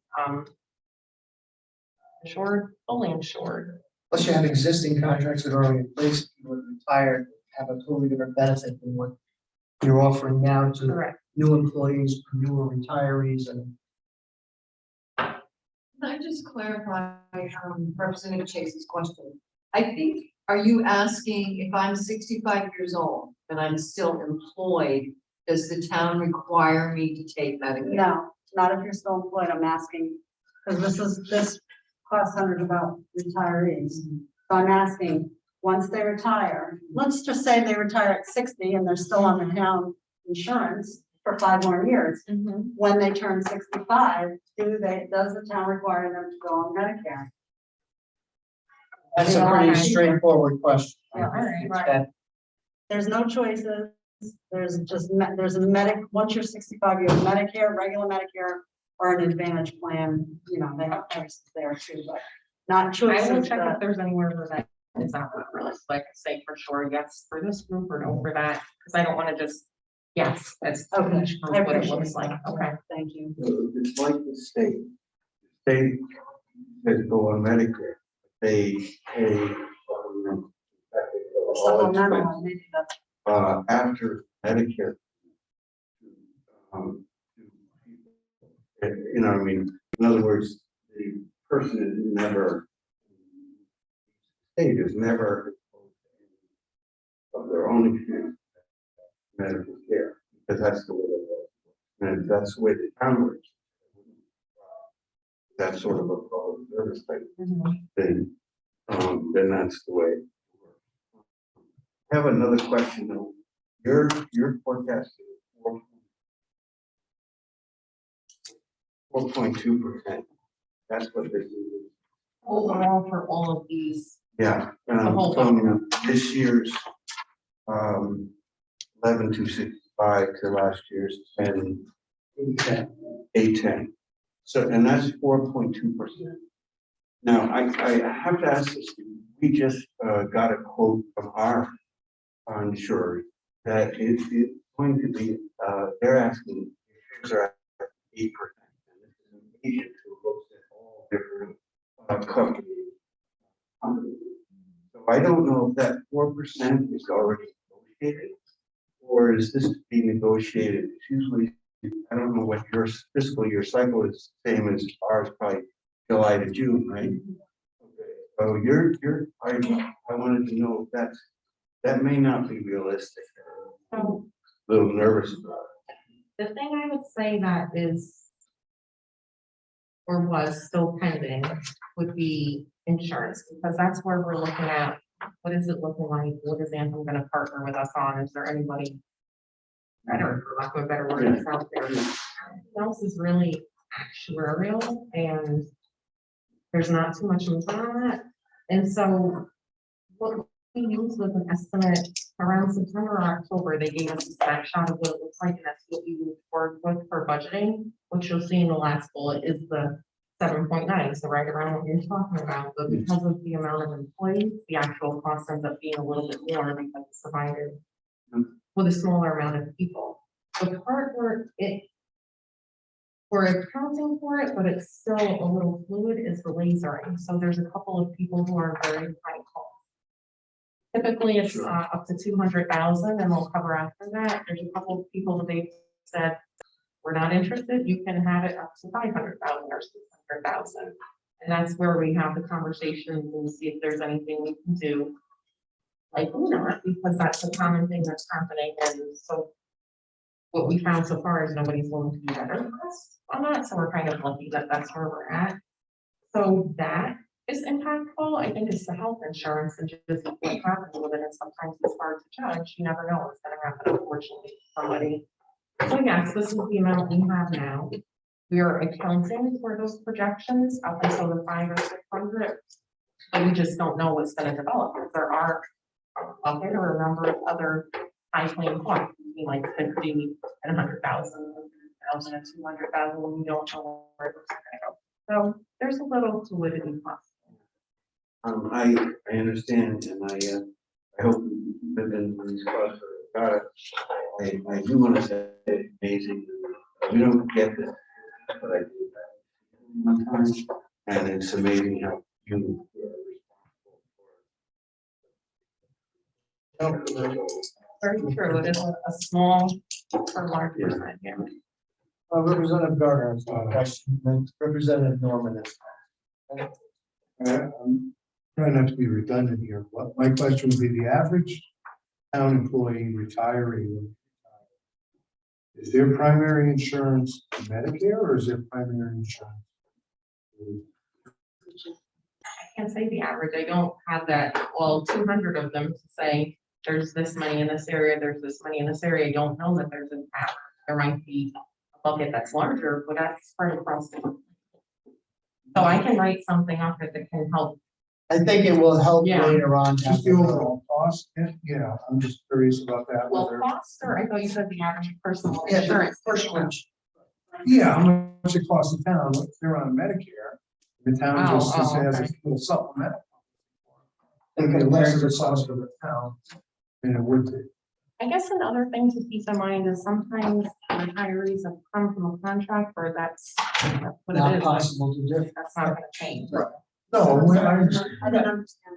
Insured, fully insured. Plus you have existing contracts that are already in place, people that are retired have a totally different benefit than what you're offering now to Correct. new employees, newer retirees, and Can I just clarify Representative Chase's question? I think, are you asking if I'm 65 years old and I'm still employed, does the town require me to take Medicare? no, not if you're still employed. I'm asking, because this cost centered about retirees. So I'm asking, once they retire, let's just say they retire at 60 and they're still on the town insurance for 5 more years. When they turn 65, does the town require them to go on Medicare? that's a pretty straightforward question. Yeah, all right, It's right. that- There's no choices. There's just, there's a once you're 65, you have Medicare, regular Medicare, or an Advantage plan. You know, they have choices there too, but not I will choices check that. if there's anywhere where that is not really, like say for sure, yes, for this group or no for that, because I don't want to just, yes, that's Okay, each I group what it appreciate looks like. that. Okay. Thank you. It's like the state. The state says go on Medicare. They pay. Supplemental, maybe that's. After Medicare. You know, what I mean, in other words, the person is never. State is never. Of their own experience. Medical care, because that's the way it works. And that's the way the town works. That's sort of a public service thing, then that's the way. It works. I have another question though. Your forecast is 4.2%. That's what this is. Overall for all of these, Yeah, whole from this year's 11,265 to last year's 10,810. So, and that's 4.2%. Now, I have to ask this, we just got a quote from our insurer that it's going to be, they're asking, insurers are at 8%. And this is an agent who looks at all different companies. So I don't know if that 4% is already negotiated, or is this to be negotiated? It's usually, I don't know what your fiscal year cycle is, same as ours, probably July to June, right? Okay. So I wanted to know if that may not be realistic. So A little nervous about the thing I would say that is or was still pending would be insurance, because that's where we're looking at, what is it looking like? What is Anthem gonna partner with us on? Is there anybody better, for lack of a better word, that's out there? Everything else is really actuarial, and there's not too much movement on that. And so what we used was an estimate around September or October. They gave us a snapshot of what it looks like, and that's what we moved forward with for budgeting, which you'll see in the last bullet is the 7.9, so right around what you're talking about. But because of the amount of employees, the actual cost ends up being a little bit more because it's provided with a smaller amount of people. The part where we're accounting for it, but it's still a little fluid, is the lasering. So there's a couple of people who are very high cost. Typically, it's up to 200,000, and we'll cover after that. There's a couple of people that they've said, we're not interested, you can have it up to 500,000 or 600,000. And that's where we have the conversations and see if there's anything we can do. Like, not, because that's a common thing that's happening. And so what we found so far is nobody's willing to do better than us on that. So we're kind of lucky that that's where we're at. So that is impactful. I think it's the health insurance and just what happens with it. And sometimes it's hard to judge. You never know what's going to happen, unfortunately, to somebody. So yes, this is the amount we have now. We are accounting for those projections up until the 500 or 600, but we just don't know what's going to develop. If there are a bucket or a number of other high claim points, like 50 and 100,000, 1,000 and 200,000, when we don't know where it's going to go. So there's a little fluidity possible. I understand, and I hope that in these costs are I do want to say it's amazing. We don't get this, but I do that sometimes, and it's amazing how you are responsible for. Very true. It is a small or large percent, yeah. Representative Gardner has a question, and Representative Norman is. I'm trying not to be redundant here. What my question would be, the average town employee retiree, is their primary insurance Medicare or is their primary insurance? I can't say the average. I don't have that, well, 200 of them to say there's this money in this area, there's this money in this area. I don't know that there's an average. There might be a bucket that's larger, but that's spread across the board. So I can write something up that can help. I think it will help Yeah. later on. Just the overall cost, yeah, I'm just curious about that. Well, whether- cost, or I thought you said the average personal Yeah, insurance. personal. Yeah, how much it costs the town, if they're on Medicare, the town just Oh, has a okay. little supplemental. And the less of the cost of the town than it would be. I guess another thing to keep in mind is sometimes retirees have come from a contract where that's what it Not is. possible to do. That's not gonna change. Right. No, well, I understand. I didn't understand.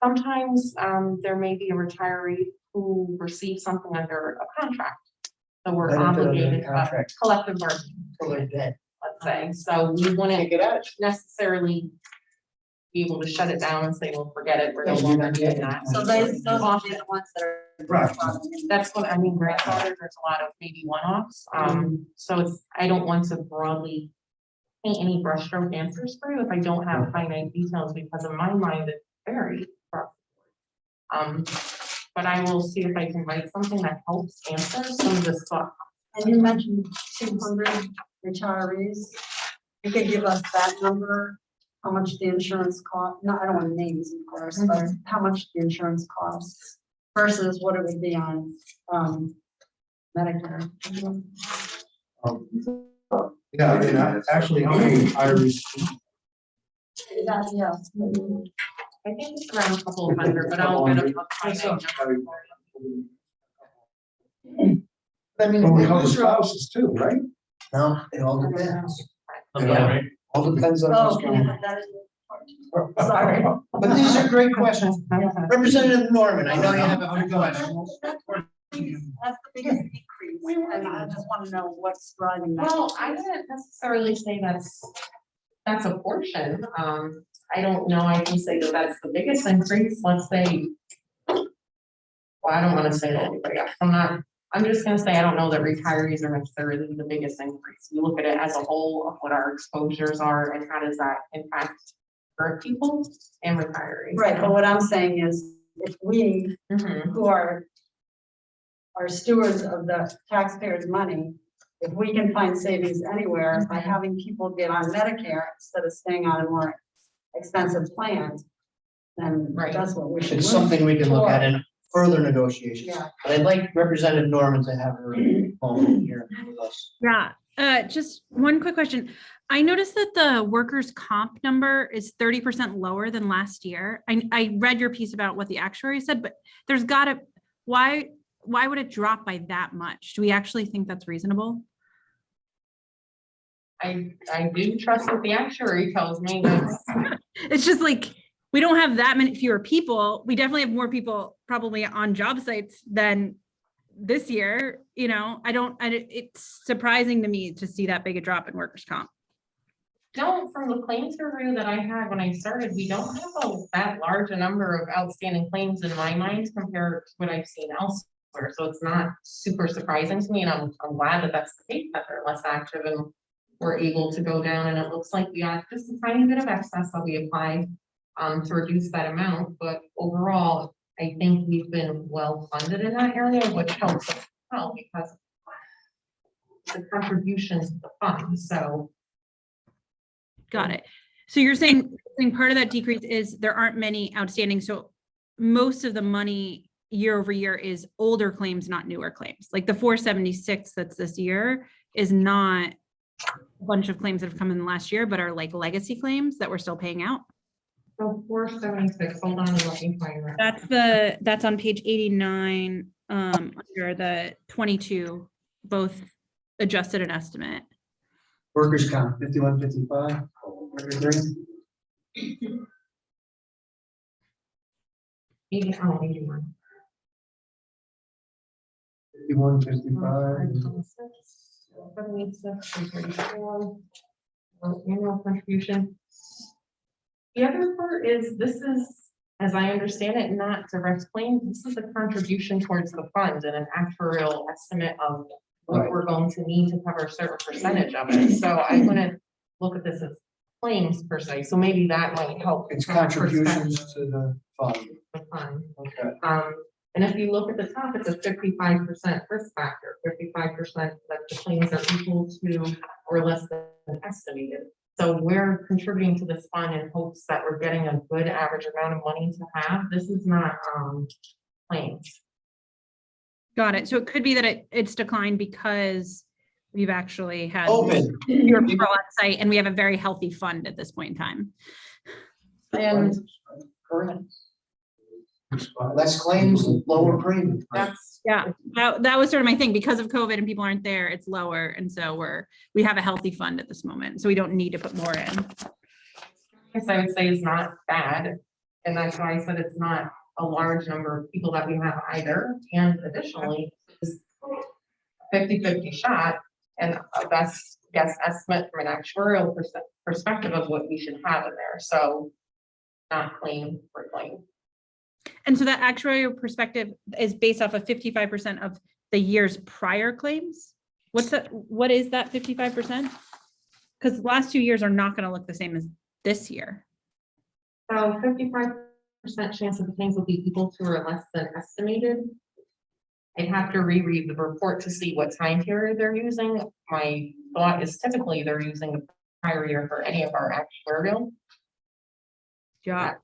Sometimes there may be a retiree who receives something under a contract. So we're Benefit under the obligated to contract. collective bargaining, Till they're dead. let's say. So we wouldn't Take it out. necessarily be able to shut it down and say, well, forget it, we're no Yeah, you're longer not doing getting that. it. So those are the ones that are. Right. That's what I mean, grandfathers, there's a lot of maybe one-offs. So it's, I don't want to broadly paint any brushstroke answers for you if I don't have finite details, because in my mind, it's very rough. But I will see if I can write something that helps answer some of this stuff. And you mentioned 200 retirees. You could give us that number, how much the insurance cost, no, I don't want names, of course, but how much the insurance costs versus what it would be on, Medicare. Yeah, I mean, actually, how many Irish Yeah. I think it's around a couple of hundred, but I'll get a. I mean, Well, we it cover was- spouses too, right? no, it all depends. Right? All depends on what's Oh, going yeah, on. that is. Sorry. But these are great questions. Representative Norman, I know you have a few questions. That's the biggest decrease, and I just want to know what's driving that. Well, I wouldn't necessarily say that's a portion. I don't know, I can say that that's the biggest increase, let's say. Well, I don't want to say that, but yeah, I'm just gonna say, I don't know that retirees are necessarily the biggest increase. We look at it as a whole of what our exposures are and how does that impact current people and retirees. Right, but what I'm saying is, if we, Mhm. who are stewards of the taxpayers' money, if we can find savings anywhere by having people get on Medicare instead of staying on a more expensive plan, then Right. that's what we should. It's move something we can look at toward. in further negotiations. Yeah. But I'd like Representative Norman to have her moment here with us. Yeah, just one quick question. I noticed that the workers' comp number is 30% lower than last year. I read your piece about what the actuary said, but there's gotta, why would it drop by that much? Do we actually think that's reasonable? I do trust what the actuary tells me, that's, It's just like, we don't have that many fewer people. We definitely have more people probably on job sites than this year, it's surprising to me to see that big a drop in workers' comp. no, from the claims review that I had when I started, we don't have that large a number of outstanding claims in my mind compared to what I've seen elsewhere. So it's not super surprising to me, and I'm glad that that's the case, that they're less active and we're able to go down. And it looks like we got just a tiny bit of excess that we applied to reduce that amount. But overall, I think we've been well funded in that area, which helps us well because the contributions to the fund. So Got it. So you're saying part of that decrease is there aren't many outstanding. So most of the money year over year is older claims, not newer claims. Like the 476 that's this year is not a bunch of claims that have come in the last year, but are like legacy claims that we're still paying out. So 476, hold on, let me find that. That's on page 89, under the 22, both adjusted and estimate. Workers' comp, 5155, 81. 5155. Annual contribution. The other part is, this is, as I understand it, not direct claim. This is a contribution towards the fund and an actuarial estimate of what Right. we're going to need to cover a certain percentage of it. So I wouldn't look at this as claims per se. So maybe that might help. It's from that contributions perspective, to the fund. the fund. Okay. And if you look at the top, it's a 55% risk factor, 55% that the claims are equal to or less than estimated. So we're contributing to this fund in hopes that we're getting a good average amount of money to have. This is not claims. Got it. So it could be that it's declined because we've actually had COVID. fewer people on site and we have a very healthy fund at this point in time. And Correct. Less claims, lower premium. that's, Yeah, that was sort of my thing. Because of COVID and people aren't there, it's lower. And so we have a healthy fund at this moment. So we don't need to put more in. I would say is not bad. And that's why I said it's not a large number of people that we have either. And additionally, it's 50-50 shot and a best guess estimate from an actuarial perspective of what we should have in there. So not claim for claim. And so that actuarial perspective is based off of 55% of the year's prior claims. What is that 55%? Because the last 2 years are not going to look the same as this year. So 55% chance of the claims will be equal to or less than estimated. I'd have to reread the report to see what time period they're using. My thought is typically they're using the prior year for any of our actuarial. Yeah.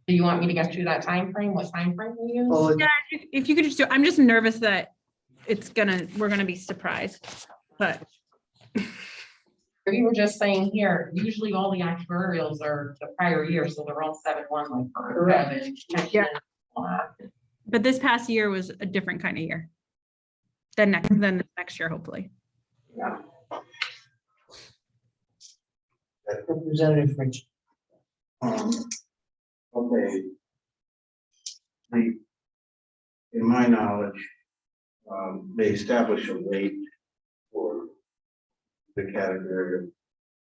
Do you want me to get you that time frame? What time frame we use? Well, Yeah, if you could just do, I'm just nervous that we're gonna be surprised, but We were just saying here, usually all the actuarials are the prior year, so they're all 7-1 like. for Correct. revenue, pension, all that. But this past year was a different kind of year. Than the next year, hopefully. Yeah. Representative Rich. Okay. In my knowledge, they establish a rate for the category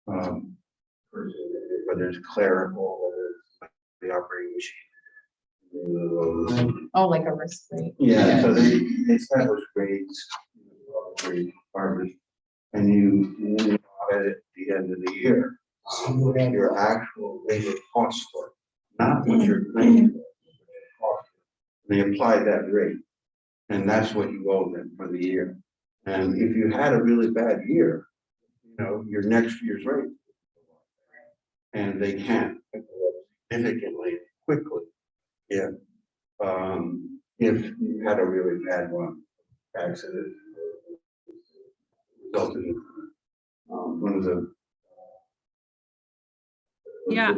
of, whether it's clerical, whether it's the operating machine. Oh, like a risk rate. Yeah, so they establish rates, for each department, and you audit it at the end of the year. What your actual rate of cost for, not what you're claiming. They apply that rate, and that's what you owe them for the year. And if you had a really bad year, you know, your next year's rate. And they can't significantly quickly if you had a really bad one, accident resulted in one of the Yeah.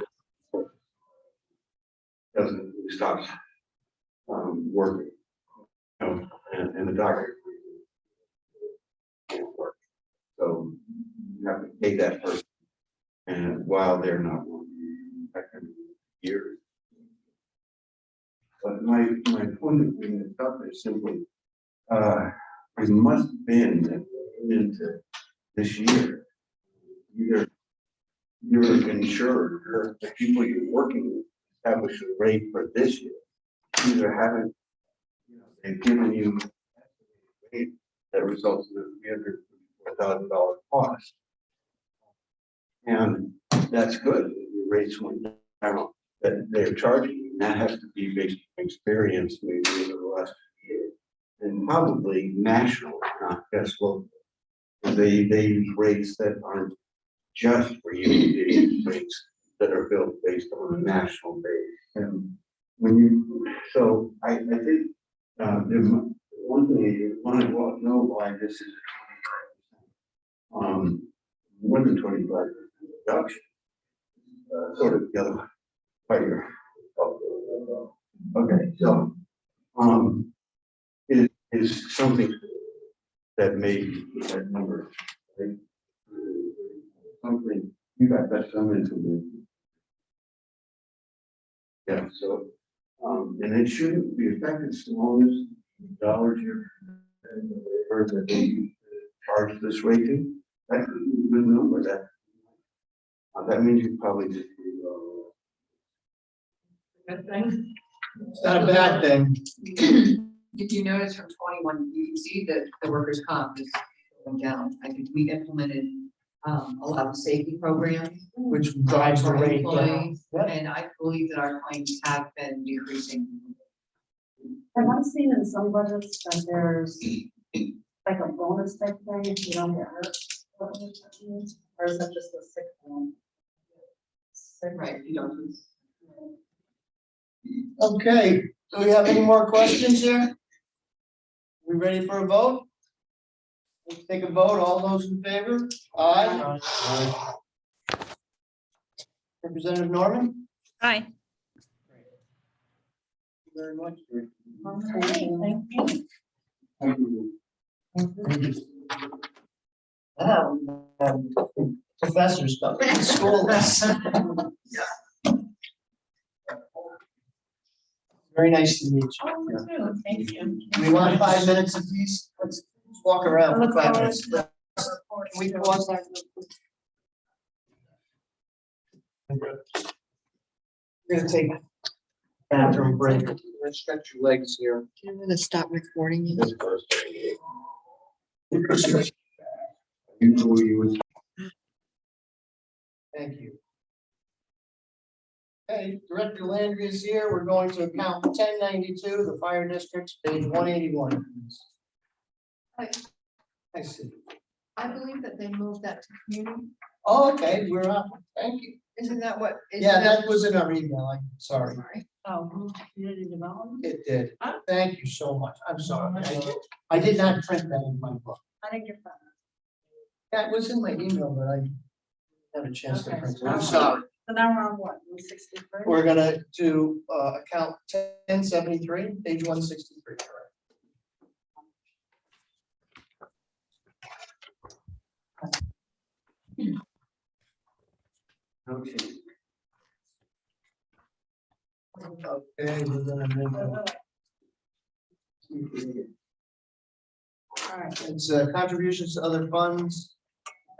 doesn't stop working, you know, and the doctor can't work. So you have to pay that person, and while they're not working, that can be years. But my point of bringing this up is simply, it must have been into this year, either you're insured or the people you're working with establish a rate for this year. Either haven't, you know, they've given you a rate that results in a $304,000 cost. And that's good, your rates went down, that they're charging you, and that has to be based on experience maybe over the last few years. And probably national, not just local. They use rates that aren't just for you, they use rates that are built based on a national base. And when you, so I think one thing you want to know why this is 25%, more than 25% reduction, sort of the other fire. Okay, so it is something that maybe that number, right? Something you got that some information. Yeah, so and it shouldn't be affected as long as dollars you're or that they charge this rate to. That could be a good number. That means you probably just Good thing. It's not a bad thing. If you notice from 21, you can see that the workers' comp is going down. I think we implemented a lot of safety programs. Which drives the for rate down. employees, Yeah. And I believe that our claims have been decreasing. Have I seen in some budgets that there's like a bonus type thing if you don't get hurt? Or is that just a sick one? Right, you don't. Okay, do we have any more questions here? We ready for a vote? Let's take a vote. All those in favor? Aye. Aye. Representative Norman? Hi. Thank you very much. Thank you. Thank you. Wow, professor stuff in school. Very nice to meet you. Thank you. We want 5 minutes of these. Let's walk around for 5 minutes. Can we pause that? We're gonna take a bathroom break. Let's stretch your legs here. I'm gonna stop recording you. Thank you. Okay, Director Landry is here. We're going to account 1092, the fire districts, page 181. Hi. I see. I believe that they moved that to community. Oh, okay, we're up. Thank you. Isn't that what? Yeah, that was in our email. I'm sorry. Oh, community development? It did. Thank you so much. I'm sorry. I did not print that in my book. I didn't get that. That was in my email, but have a chance to Okay. print it. I'm sorry. So now we're on what, 163? We're gonna do, account 1073, page 163, correct? Okay. Okay, we're gonna move on. All right, It's contributions to other funds,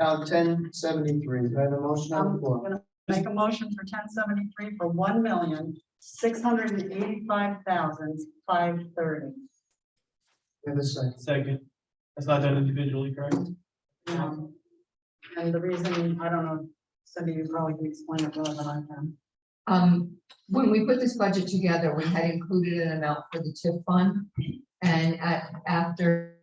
account 1073. Do I have a motion on the I'm floor? gonna make a motion for 1073 for 1,685,530. Do I have a second? Second, that's not done individually, correct? And the reason, I don't know, Cindy, you probably can explain it better than I can. When we put this budget together, we had included an amount for the TIF fund. And after,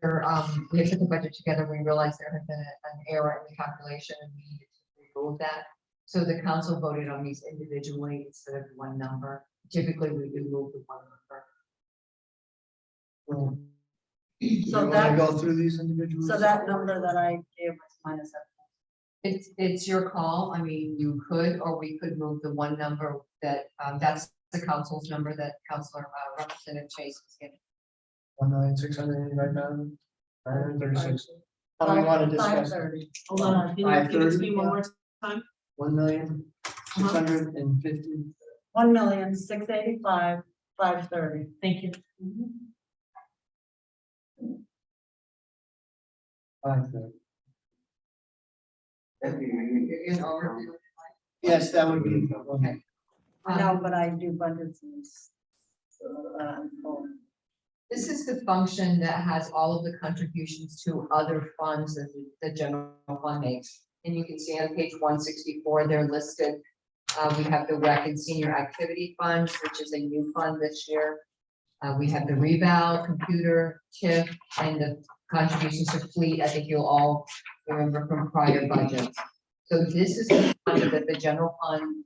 we had put the budget together, we realized there had been an error in the calculation and we needed to remove that. So the council voted on these individually instead of one number. Typically, we do move the one number. So You that- wanna go through these individually? So that number that I gave was minus that. It's your call. I mean, you could, or we could move the one number that, that's the council's number that Councilor Representative Chase was giving. 1,685,936. How do we want to discuss? 530. Hold on, can you give it to me one more time? 1,650,000. 1,685,530. Thank you. 530. In overview. Yes, that would be. Okay. I know, but I do budgets and. This is the function that has all of the contributions to other funds that the general fund makes. And you can see on page 164, they're listed. We have the rec and senior activity funds, which is a new fund this year. We have the reval, computer, TIF, and the contributions to fleet. I think you'll all remember from prior budgets. So this is the fund that the general fund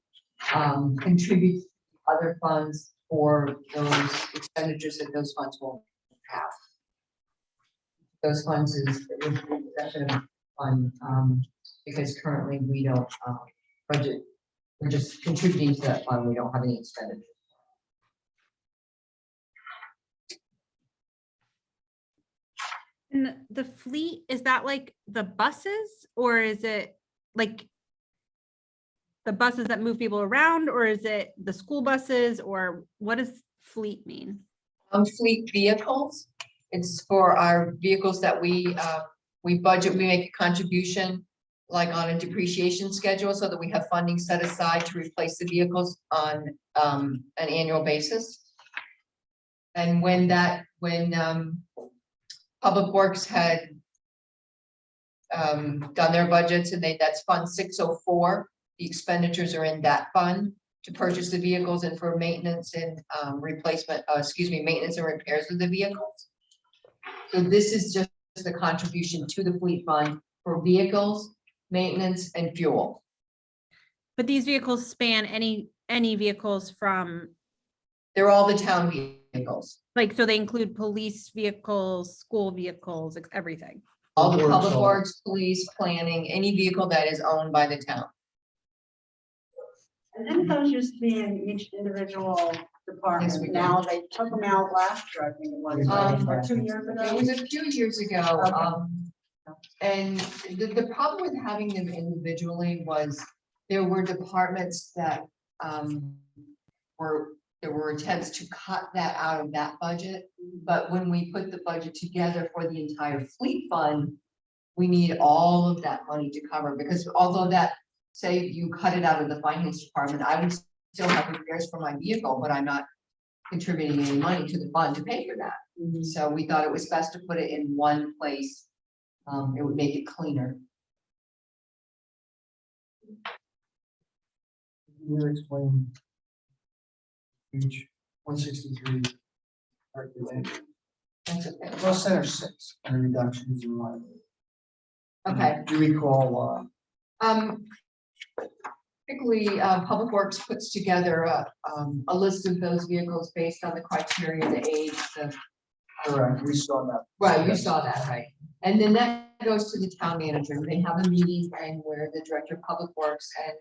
contributes to other funds for those expenditures that those funds will have. Those funds is the fund, because currently we don't budget. We're just contributing to that fund. We don't have any expenditures. And the fleet, is that like the buses or is it like the buses that move people around, or is it the school buses, or what does fleet mean? Fleet vehicles. It's for our vehicles that we budget, we make a contribution like on a depreciation schedule so that we have funding set aside to replace the vehicles on an annual basis. And when Public Works had done their budgets and that's Fund 604, the expenditures are in that fund to purchase the vehicles and for maintenance and maintenance and repairs of the vehicles. So this is just the contribution to the fleet fund for vehicles, maintenance, and fuel. But these vehicles span any vehicles from, They're all the town vehicles, like, so they include police vehicles, school vehicles, everything. all the Works, public all- works, police, planning, any vehicle that is owned by the town. And then those used to be in each individual Yes, we department. did. Now they took them out last year, I think it was, or 2 years It ago. was a few years ago, Okay. and the problem with having them individually was there were departments that there were attempts to cut that out of that budget. But when we put the budget together for the entire fleet fund, we need all of that money to cover, because although that, say you cut it out of the finance department, I would still have repairs for my vehicle, but I'm not contributing any money to the fund to pay for that. So we thought it was best to put it in one place. It would make it cleaner. Can you explain page 163? That's okay. Well, center 6, and reductions in line. Okay. Do you recall, Typically, Public Works puts together a list of those vehicles based on the criteria, the age, the, correct, we saw that. right, you saw that, right? And then that goes to the town manager. They have a meeting and where the director of public works and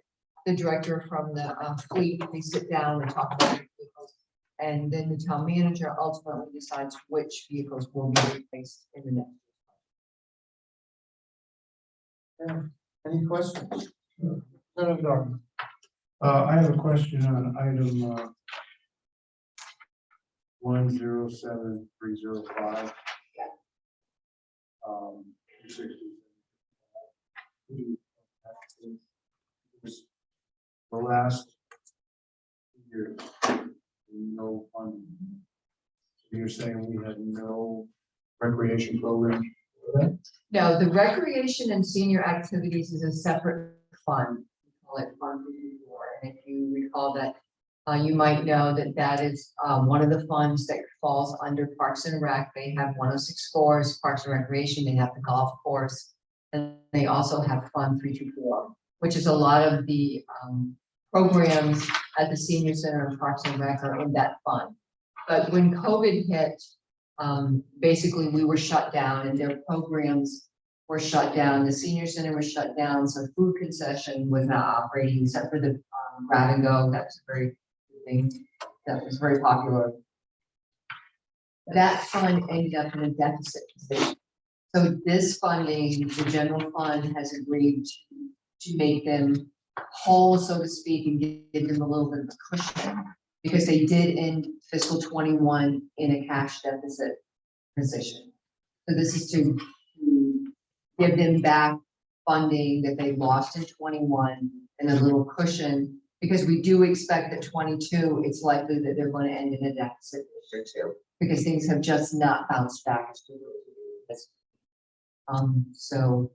the director from the fleet, they sit down and talk about the vehicles. And then the town manager ultimately decides which vehicles will be replaced in the next. Any questions? Senator Dartmouth. I have a question on item 107305. 260. The last year, no funding. So you're saying we had no recreation program? No, the recreation and senior activities is a separate fund. We call it Fund 54. And if you recall that, you might know that that is one of the funds that falls under Parks and Rec. They have 106 scores, Parks and Recreation, they have the golf course. And they also have Fund 324, which is a lot of the programs at the senior center and Parks and Rec are in that fund. But when COVID hit, basically we were shut down and their programs were shut down. The senior center was shut down, so food concession was not operating except for the grab and go. That was a very good thing. That was very popular. That fund ended up in a deficit position. So this funding, the general fund has agreed to make them whole, so to speak, and give them a little bit of a cushion because they did end fiscal 21 in a cash deficit position. So this is to give them back funding that they lost in 21 and a little cushion, because we do expect that 22, it's likely that they're going to end in a deficit this year too, because things have just not bounced back as quickly as so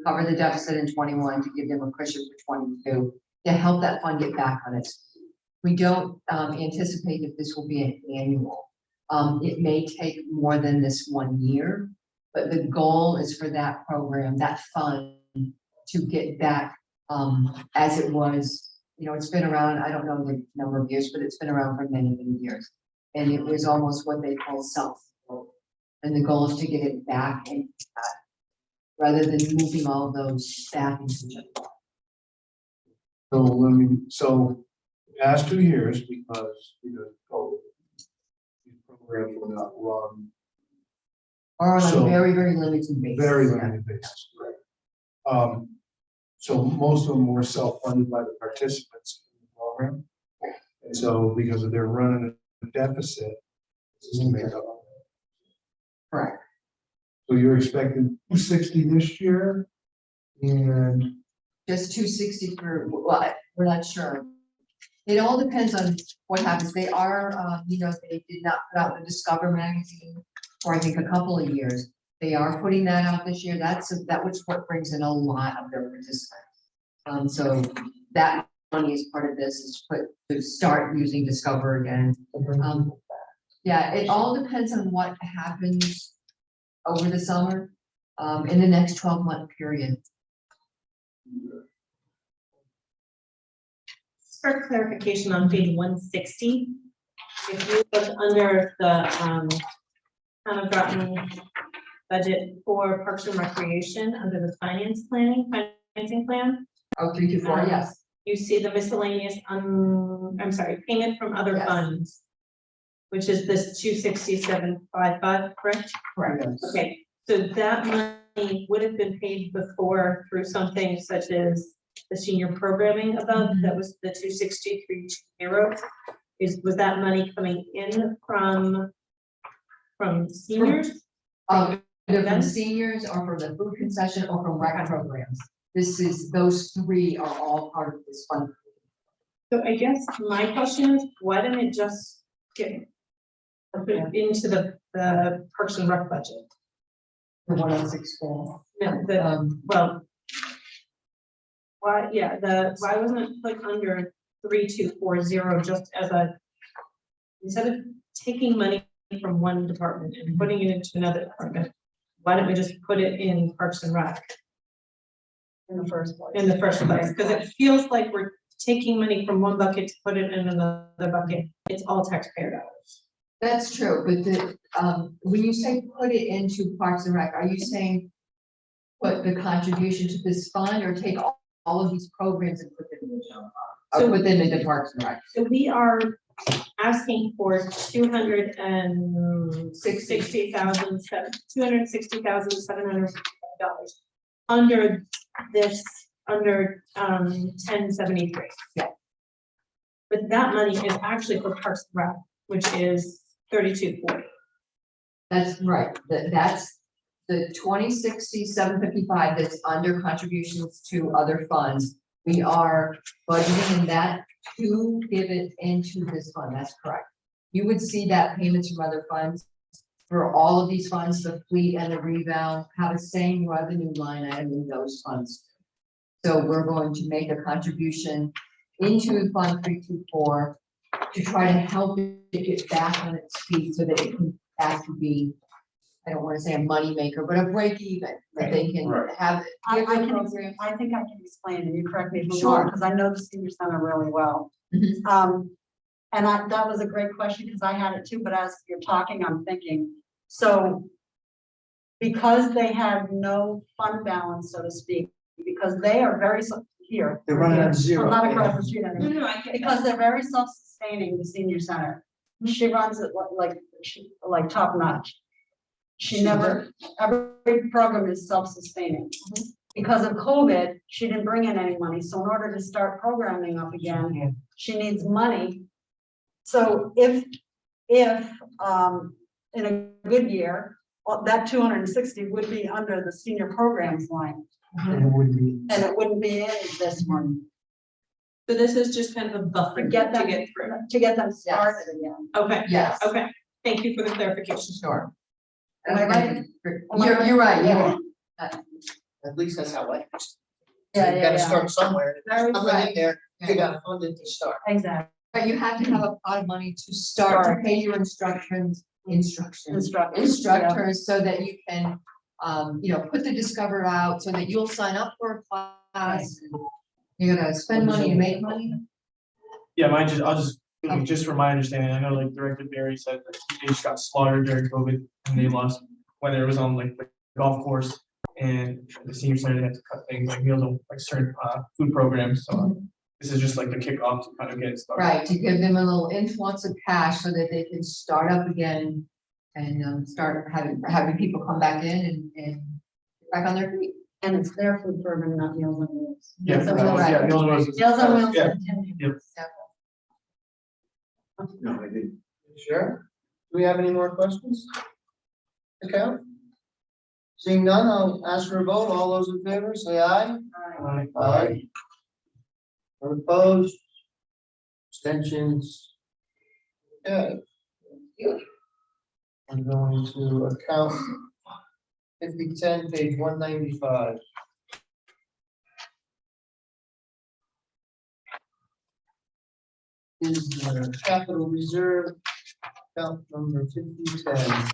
cover the deficit in 21 to give them a cushion for 22 to help that fund get back on its feet. We don't anticipate that this will be an annual. It may take more than this 1 year, but the goal is for that program, that fund, to get back as it was. You know, it's been around, I don't know the number of years, but it's been around for many, many years. And it was almost what they call self-support. And the goal is to get it back into that, rather than moving all those staff into general. So the past 2 years, because COVID, these programs were not run. Or on So, a very, very limited basis. Very limited basis, right? So most of them were self-funded by the participants in the program. And so because of their running a deficit, this is to make up. Correct. So you're expecting 260 this year and Just 260 for, well, we're not sure. It all depends on what happens. They are, you know, they did not put out the Discover magazine for I think a couple of years. They are putting that out this year. That was what brings in a lot of their participants. So that money is part of this is to start using Discover again. Yeah, it all depends on what happens over the summer, in the next 12-month period. For clarification on page 160, if you look under the town of Groton budget for Parks and Recreation under the financing plan. Oh, 324, yes. You see the miscellaneous, I'm sorry, payment from other Yes. funds, which is this 267.55, correct? Correct. Okay, so that money would have been paid before through something such as the senior programming above, that was the 263.20. Was that money coming in from seniors? Either from seniors or from the food concession or from rec programs. Those three are all part of this fund. So I guess my question is, why didn't it just get put into the Parks and Rec budget? The 106 school. No, well, why, why wasn't it put under 3240 just as instead of taking money from one department and putting it into another department, why don't we just put it in Parks and Rec? In the first place. In the first place, because it feels like we're taking money from one bucket to put it in another bucket. It's all taxpayer dollars. That's true, but when you say put it into Parks and Rec, are you saying put the contribution to this fund or take all of these programs and put them in the general fund? Or put them into Parks and Rec? So we are asking for $260,700 under this, under 1073. Yeah. But that money is actually for Parks and Rec, which is 3240. That's right, that's the 2060-755 that's under contributions to other funds. We are budgeting in that to give it into this fund, that's correct. You would see that payments from other funds for all of these funds, the fleet and the rebound, have the same revenue line item in those funds. So we're going to make a contribution into Fund 324 to try to help it get back on its feet so that it can actually be, I don't want to say a money maker, but a break even, that they can Right. have. I different can, programs. I think I can explain, and you correct me if I'm Sure. wrong, because I know the senior center really well. Mhm. And that was a great question, because I had it too, but as you're talking, I'm thinking, so because they have no fund balance, so to speak, because they are very, here. They're running here. at zero. I'm not across the street anymore. No, I get Because they're very self-sustaining, the senior center. She runs it like top notch. She never, every program is self-sustaining. Because of COVID, she didn't bring in any money, so in order to start programming up again, she needs money. So if in a good year, well, that 260 would be under the senior programs line, And it would be. and it wouldn't be in this one. So this is just kind of a buffer To get them, to get through. to get them started again. Okay, Yes, okay. Thank you for the clarification. sure. Am I right? You're right, Yeah. At least that's how I. Yeah, You yeah, gotta yeah. start somewhere. If there's Very nothing right. in there, you gotta fund it to start. Exactly. But you have to have a pot of money to start to pay your instructors, Instructors. so that you can, put the Discover out, so that you'll sign up for a class. You're gonna spend money and make money. Yeah, just from my understanding, I know like Director Barry said that they just got slaughtered during COVID and they lost, whether it was on like the golf course and the senior center, they had to cut things like meals on like certain food programs, so this is just like the kickoff to kind of get it started. Right, to give them a little influx of cash so that they can start up again and start having people come back in and back on their feet. And it's their food program, not Meals on Wheels. Yeah, So right. yeah, Meals on Wheels is- Meals on Wheels Yeah. continues. No, I didn't. Sure. Do we have any more questions? Okay. Seeing none, I'll ask for a vote. All those in favor, say aye. Aye. None opposed? Abstentions? Yeah. I'm going to account 5010, page 195. Is the capital reserve account number 5010.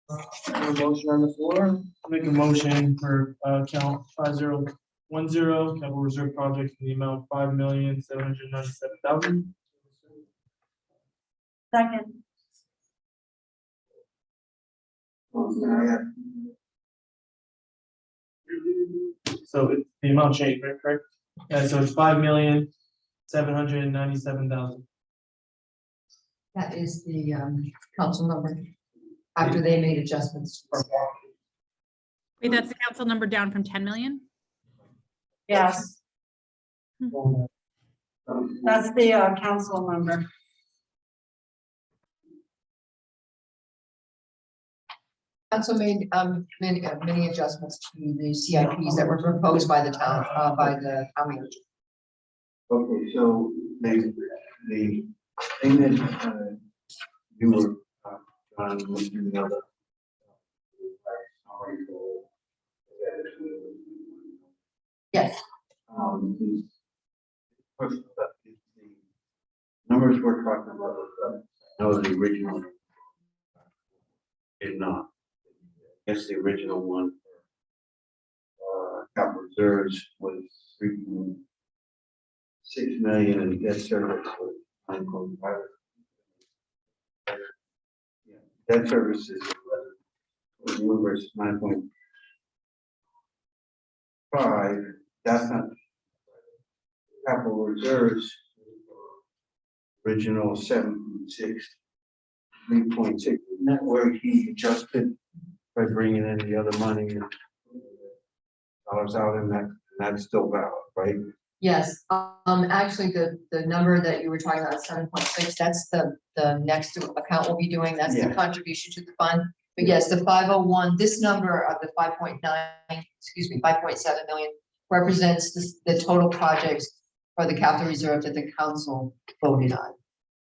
A motion on the floor? Make a motion for account 5010 capital reserve project in the amount of $5,797,000. Second. So it's the amount changed, right, correct? Yeah, so it's $5,797,000. That is the council number, after they made adjustments. Wait, that's the council number down from 10 million? Yes, that's the council member. Council made many adjustments to the CIPs that were proposed by the town manager. Okay, so the thing that you were on was the other. Yes, First, the numbers we're talking about, no, the original did not. I guess the original one capital reserves was 3.6 million and debt service was 9.5. Debt services. Numbers 9.5, that's not. Capital reserves. Original 7.6, 3.6, that where he adjusted by bringing in the other money and dollars out in that, that's still valid, right? Yes, actually, the number that you were talking about, 7.6, that's the next account we'll be doing, that's the Yeah. contribution to the fund. But yes, the 501, this number of the 5.7 million represents the total projects for the capital reserve that the council voted on.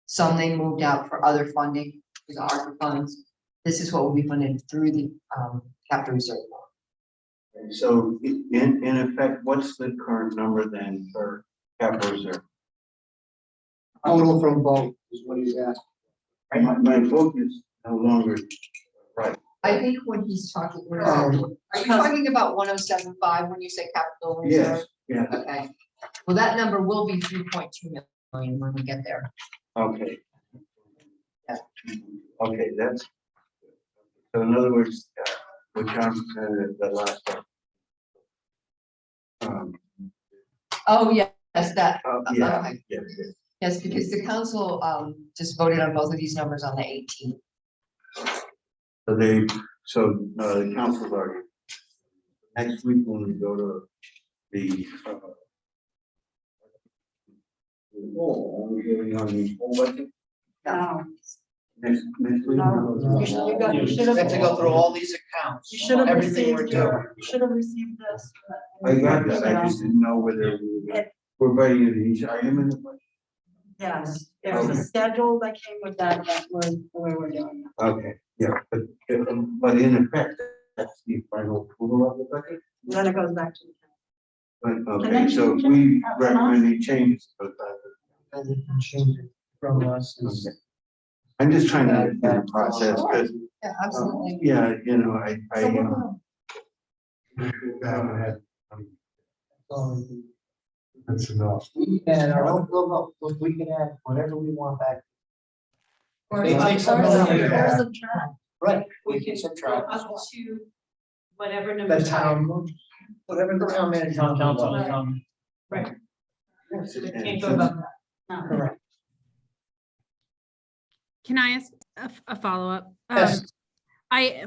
Some they moved out for other funding, the ARPA funds. This is what will be funded through the capital reserve. So in effect, what's the current number then for capital reserve? Total from both is what he's asking. My vote is no longer right. I think when he's talking, are you talking about 107.5 when you say capital reserve? Yes, yeah, Okay, well, that number will be 3.2 million when we get there. okay. Yeah. Okay, that's, so in other words, which I'm, the last one. Oh, yes, that, Yeah, okay. yeah, Yes, because the council just voted on both of these numbers on the 18th. so the council's already, next week when we go to the, we're hearing on the whole budget, next week. You should We have to go through all these accounts. You should have Everything we're received doing. you should have received this. I got this, I just didn't know whether we're writing it each item in the budget. Yes, there's a schedule that came with that, that was the way we're doing it. Okay, yeah, but in effect, that's the final approval of the budget. Then it goes back to. But, And okay, then so you we can- recommend any changes, but, And you can change it from us. Is- I'm just trying to understand the process, because, Yeah, absolutely. yeah, you know, That's enough. We can, look, we can add whatever we want back. Or They take something out of There's there. a track. Right, We we can can go subtract. up to whatever number. The town, whatever the town manager. Town council, wants. Right. and Can't go above that. No. Correct. Can I ask a follow-up? Yes.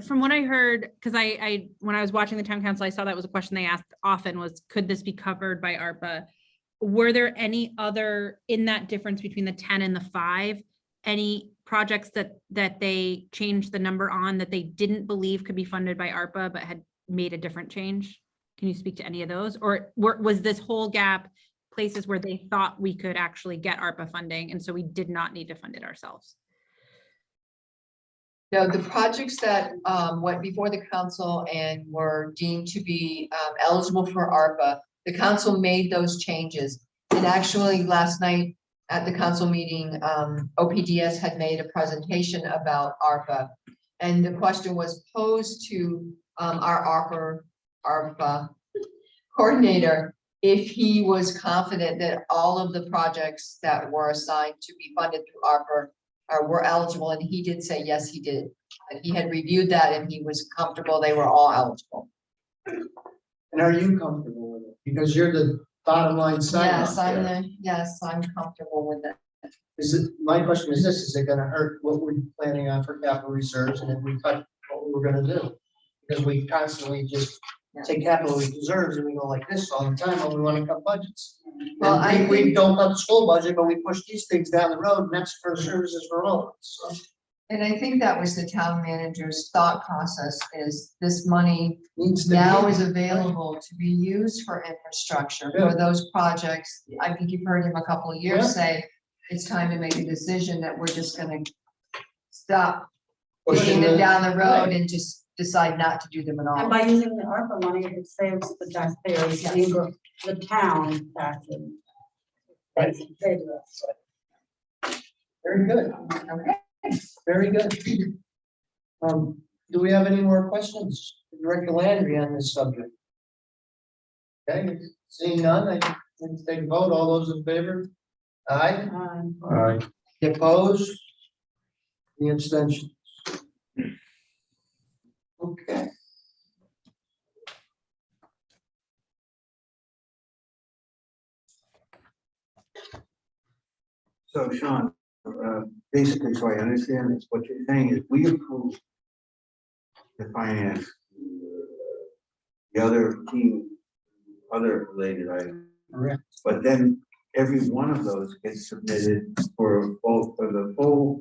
From what I heard, because when I was watching the town council, I saw that was a question they asked often was, could this be covered by ARPA? Were there any other, in that difference between the 10 and the 5, any projects that they changed the number on that they didn't believe could be funded by ARPA, but had made a different change? Can you speak to any of those? Or was this whole gap places where they thought we could actually get ARPA funding, and so we did not need to fund it ourselves? No, the projects that went before the council and were deemed to be eligible for ARPA, the council made those changes. And actually, last night at the council meeting, OPDS had made a presentation about ARPA. And the question was posed to our ARPA coordinator, if he was confident that all of the projects that were assigned to be funded through ARPA were eligible, and he did say, yes, he did. And he had reviewed that and he was comfortable they were all eligible. And are you comfortable with it? Because you're the bottom line sign off there. Yes, I'm comfortable with that. Is it, my question is this, is it gonna hurt what we're planning on for capital reserves, and if we cut what we were gonna do? Because we constantly just take capital reserves and we go like this all the time when we wanna cut budgets. Well, And we don't cut the school budget, but we push these things down the road, and that's for services for all. So And I think that was the town manager's thought process, is this money needs to now be- is available to be used for infrastructure Yeah. for those projects. I think you've heard him a couple of years Yeah. say, it's time to make a decision that we're just gonna stop Pushing pushing them the- down the road and just decide not to do them at And all. by using the ARPA money, it saves the taxpayers, the town taxes. Right. Very good. Okay. Very good. Do we have any more questions, for Director Landry, on this subject? Okay, seeing none, I can take a vote. All those in favor? Aye. Um, All right. Opposed? Any abstentions? Okay. So Sean, basically, so I understand this, what you're saying is we approve the finance, the other team, other related items, Correct. but then every one of those gets submitted for both, for the full,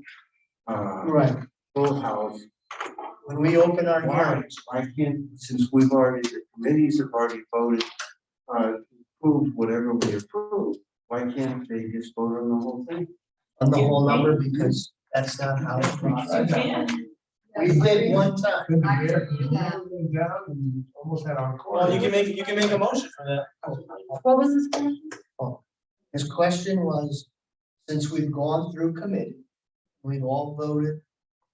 Right. full house. When we open our Why, hearings, why can't, since we've already, the committees have already voted, approve whatever we approve, why can't they just vote on the whole thing? on the whole number, because that's not how it's You can. We did one time. Couldn't be I there, agree with we that. went down and almost had our. Well, you can make a motion for that. What was this question? His question was, since we've gone through committee, we've all voted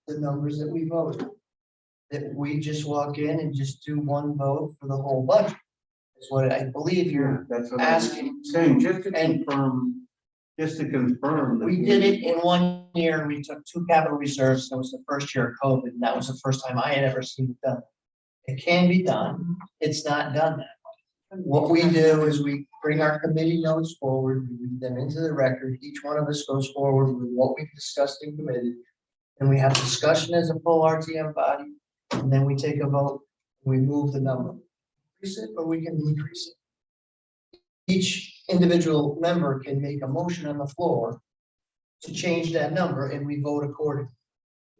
the numbers that we voted, that we just walk in and just do one vote for the whole budget. Is what I believe you're That's what asking. I'm saying, just to And- confirm, just to confirm. that We did it in 1 year, and we took 2 capital reserves, that was the first year of COVID, and that was the first time I had ever seen it done. It can be done, it's not done that way. What we do is we bring our committee notes forward, we read them into the record, each one of us goes forward with what we discussed in committee. And we have discussion as a full RTM body, and then we take a vote, we move the number. Increase it, or we can decrease it. Each individual member can make a motion on the floor to change that number, and we vote accordingly.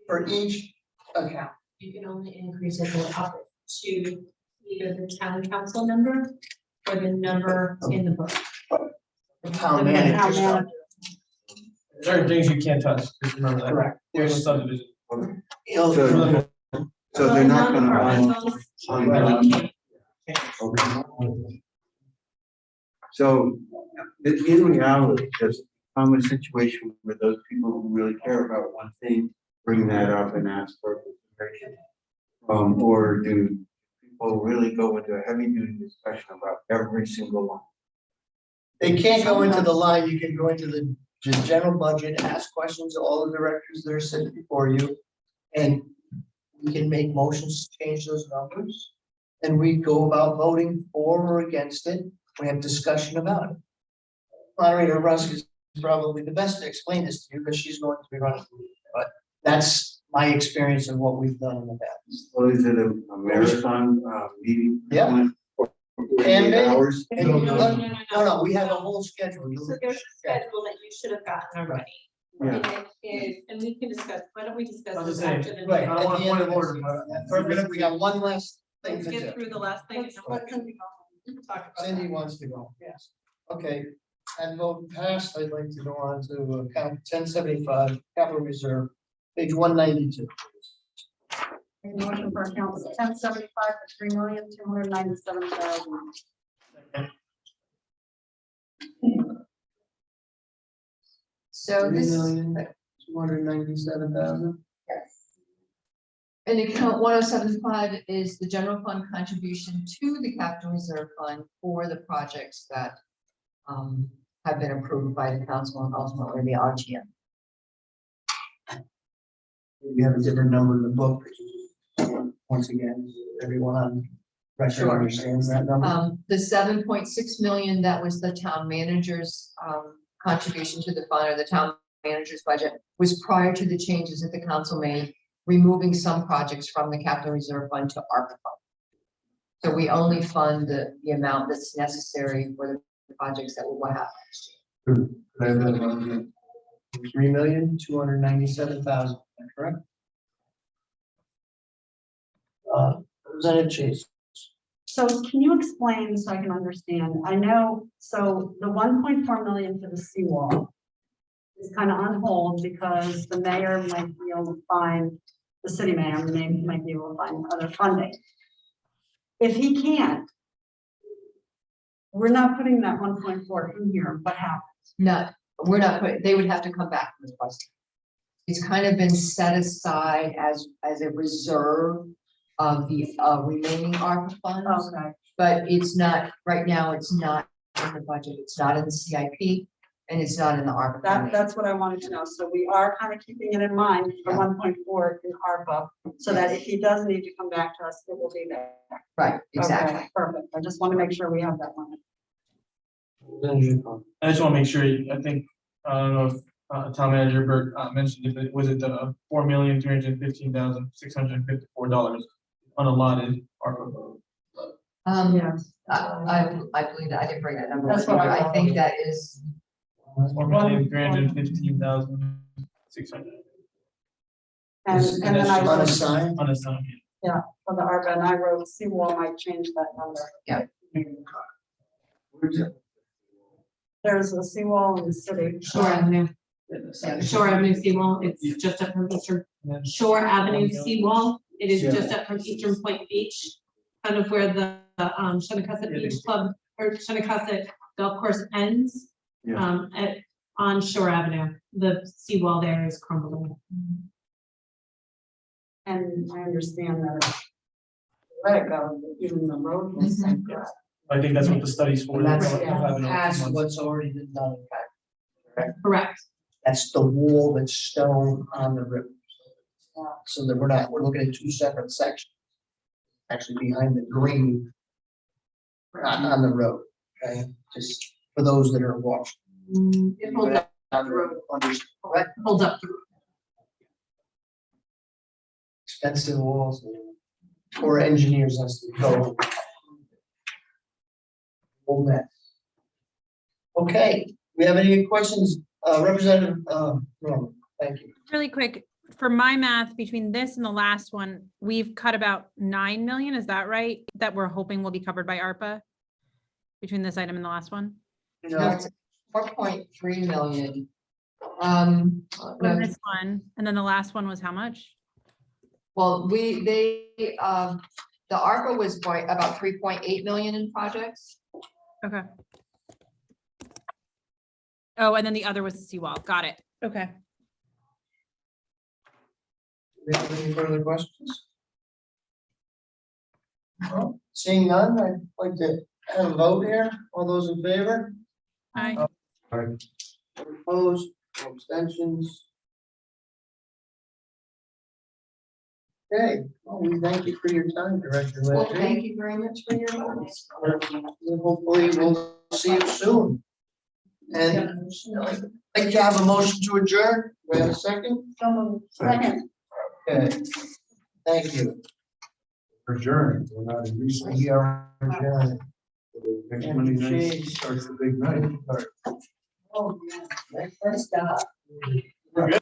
For each account, You can only increase it up to either the town council number or the number in the book. the town manager stuff. Certain things you can't touch, just remember that. Correct. There's There's, subdivision. it'll- So, so they're not gonna. Non-departmentals, on- Okay. So, in reality, just come in a situation where those people who really care about one thing, bring that up and ask for information. Or do people really go into a heavy duty discussion about every single one? They can't go into the line, you can go into the general budget, ask questions to all the directors that are sitting before you. And we can make motions to change those numbers. And we go about voting for or against it, we have discussion about it. Moderator Rusk is probably the best to explain this to you, because she's going to be running, but that's my experience of what we've done in the past. Or is it a marathon, meeting? Yeah. For And 48 maybe- hours? And you know what? No, we have a whole schedule. You- So there's a schedule that you should have gotten already. Yeah. And it is, and we can discuss, why don't we discuss I was this just saying, after the Right. meeting? I want At the point end of of order, this- but For a minute, we got one last thing Let's to get do. through the last thing. and Let's talk about Cindy that. wants to go, yes. Okay, and vote passed, I'd like to go on to account 1075, capital reserve, page 192. Motion for account 1075 for $3,297,000. So this, 3,297,000. and account 1075 is the general fund contribution to the capital reserve fund for the projects that have been approved by the council and ultimately the RTM. We have a different number in the book. Once again, everyone on record Sure. understands that number. The 7.6 million, that was the town manager's contribution to the fund, or the town manager's budget, was prior to the changes that the council made, removing some projects from the capital reserve fund to ARPA fund. So we only fund the amount that's necessary for the projects that will happen next year. 3,297,000, correct? Representative Chase. So can you explain so I can understand? I know, so the 1.4 million for the seawall is kind of on hold because the mayor might be able to find, the city mayor might be able to find other funding. If he can't, we're not putting that 1.4 in here, what happens? We're not putting, they would have to come back with us. It's kind of been set aside as a reserve of the remaining ARPA funds. Okay, But it's not, right now, it's not in the budget, it's not in the CIP, And it's not in the ARPA That, funding. that's what I wanted to know. So we are kind of keeping it in mind for 1.4 in ARPA, so that if he does need to come back to us, it will be there. Right, exactly. Okay, perfect. I just want to make sure we have that one. I just want to make sure, I think, I don't know if town manager Bert mentioned if it was it $4,315,654 unallotted ARPA. Yes. I believe that, I didn't bring that number. That's with me, what I but I think that is, $4,315,600. And then I wrote Unassigned. Unassigned. for the ARPA, and I wrote seawall might change that number. There's a seawall in the city. Shore Avenue. Shore Avenue seawall, it's just up from Eastern, Shore Avenue seawall, it is just up from Eastern Point Beach, kind of where the Shinnecock Beach Club or Shinnecock Golf Course ends. Yeah. On Shore Avenue, the seawall there is crumbling. And I understand that. Let it go, but even the road was sank. I think that's what the study's for. And that's They'll have it in past 2 months. what's already been done, in fact. Correct. That's the wall that's stone on the river. So that we're looking at two separate sections. Actually behind the green. Not on the road, okay, just for those that are watching. It holds up, On the road, correct, holds up. expensive walls. Or engineers has to go. Whole mess. Okay, we have any questions, Representative, Norman, thank you. Really quick, for my math, between this and the last one, we've cut about 9 million, is that right? That we're hoping will be covered by ARPA? Between this item and the last one? no, it's 4.3 million. For No, this one, and then the last one was how much? well, the ARPA was about 3.8 million in projects. Okay. Oh, and then the other was the seawall, got it, okay. Do we have any further questions? No? Seeing none, I'd like to have a vote here. All those in favor? Aye. Opposed, no abstentions. Okay, well, we thank you for your time, Director Well, Landry. thank you very much for your comments. Hopefully we'll see you soon. And I'd like to have a motion to adjourn. We have a second? Second. Okay, thank you. Adjourned, we're not in recess. We are adjourned. Next Monday night starts the big night. Oh, yeah. First stop. We're good.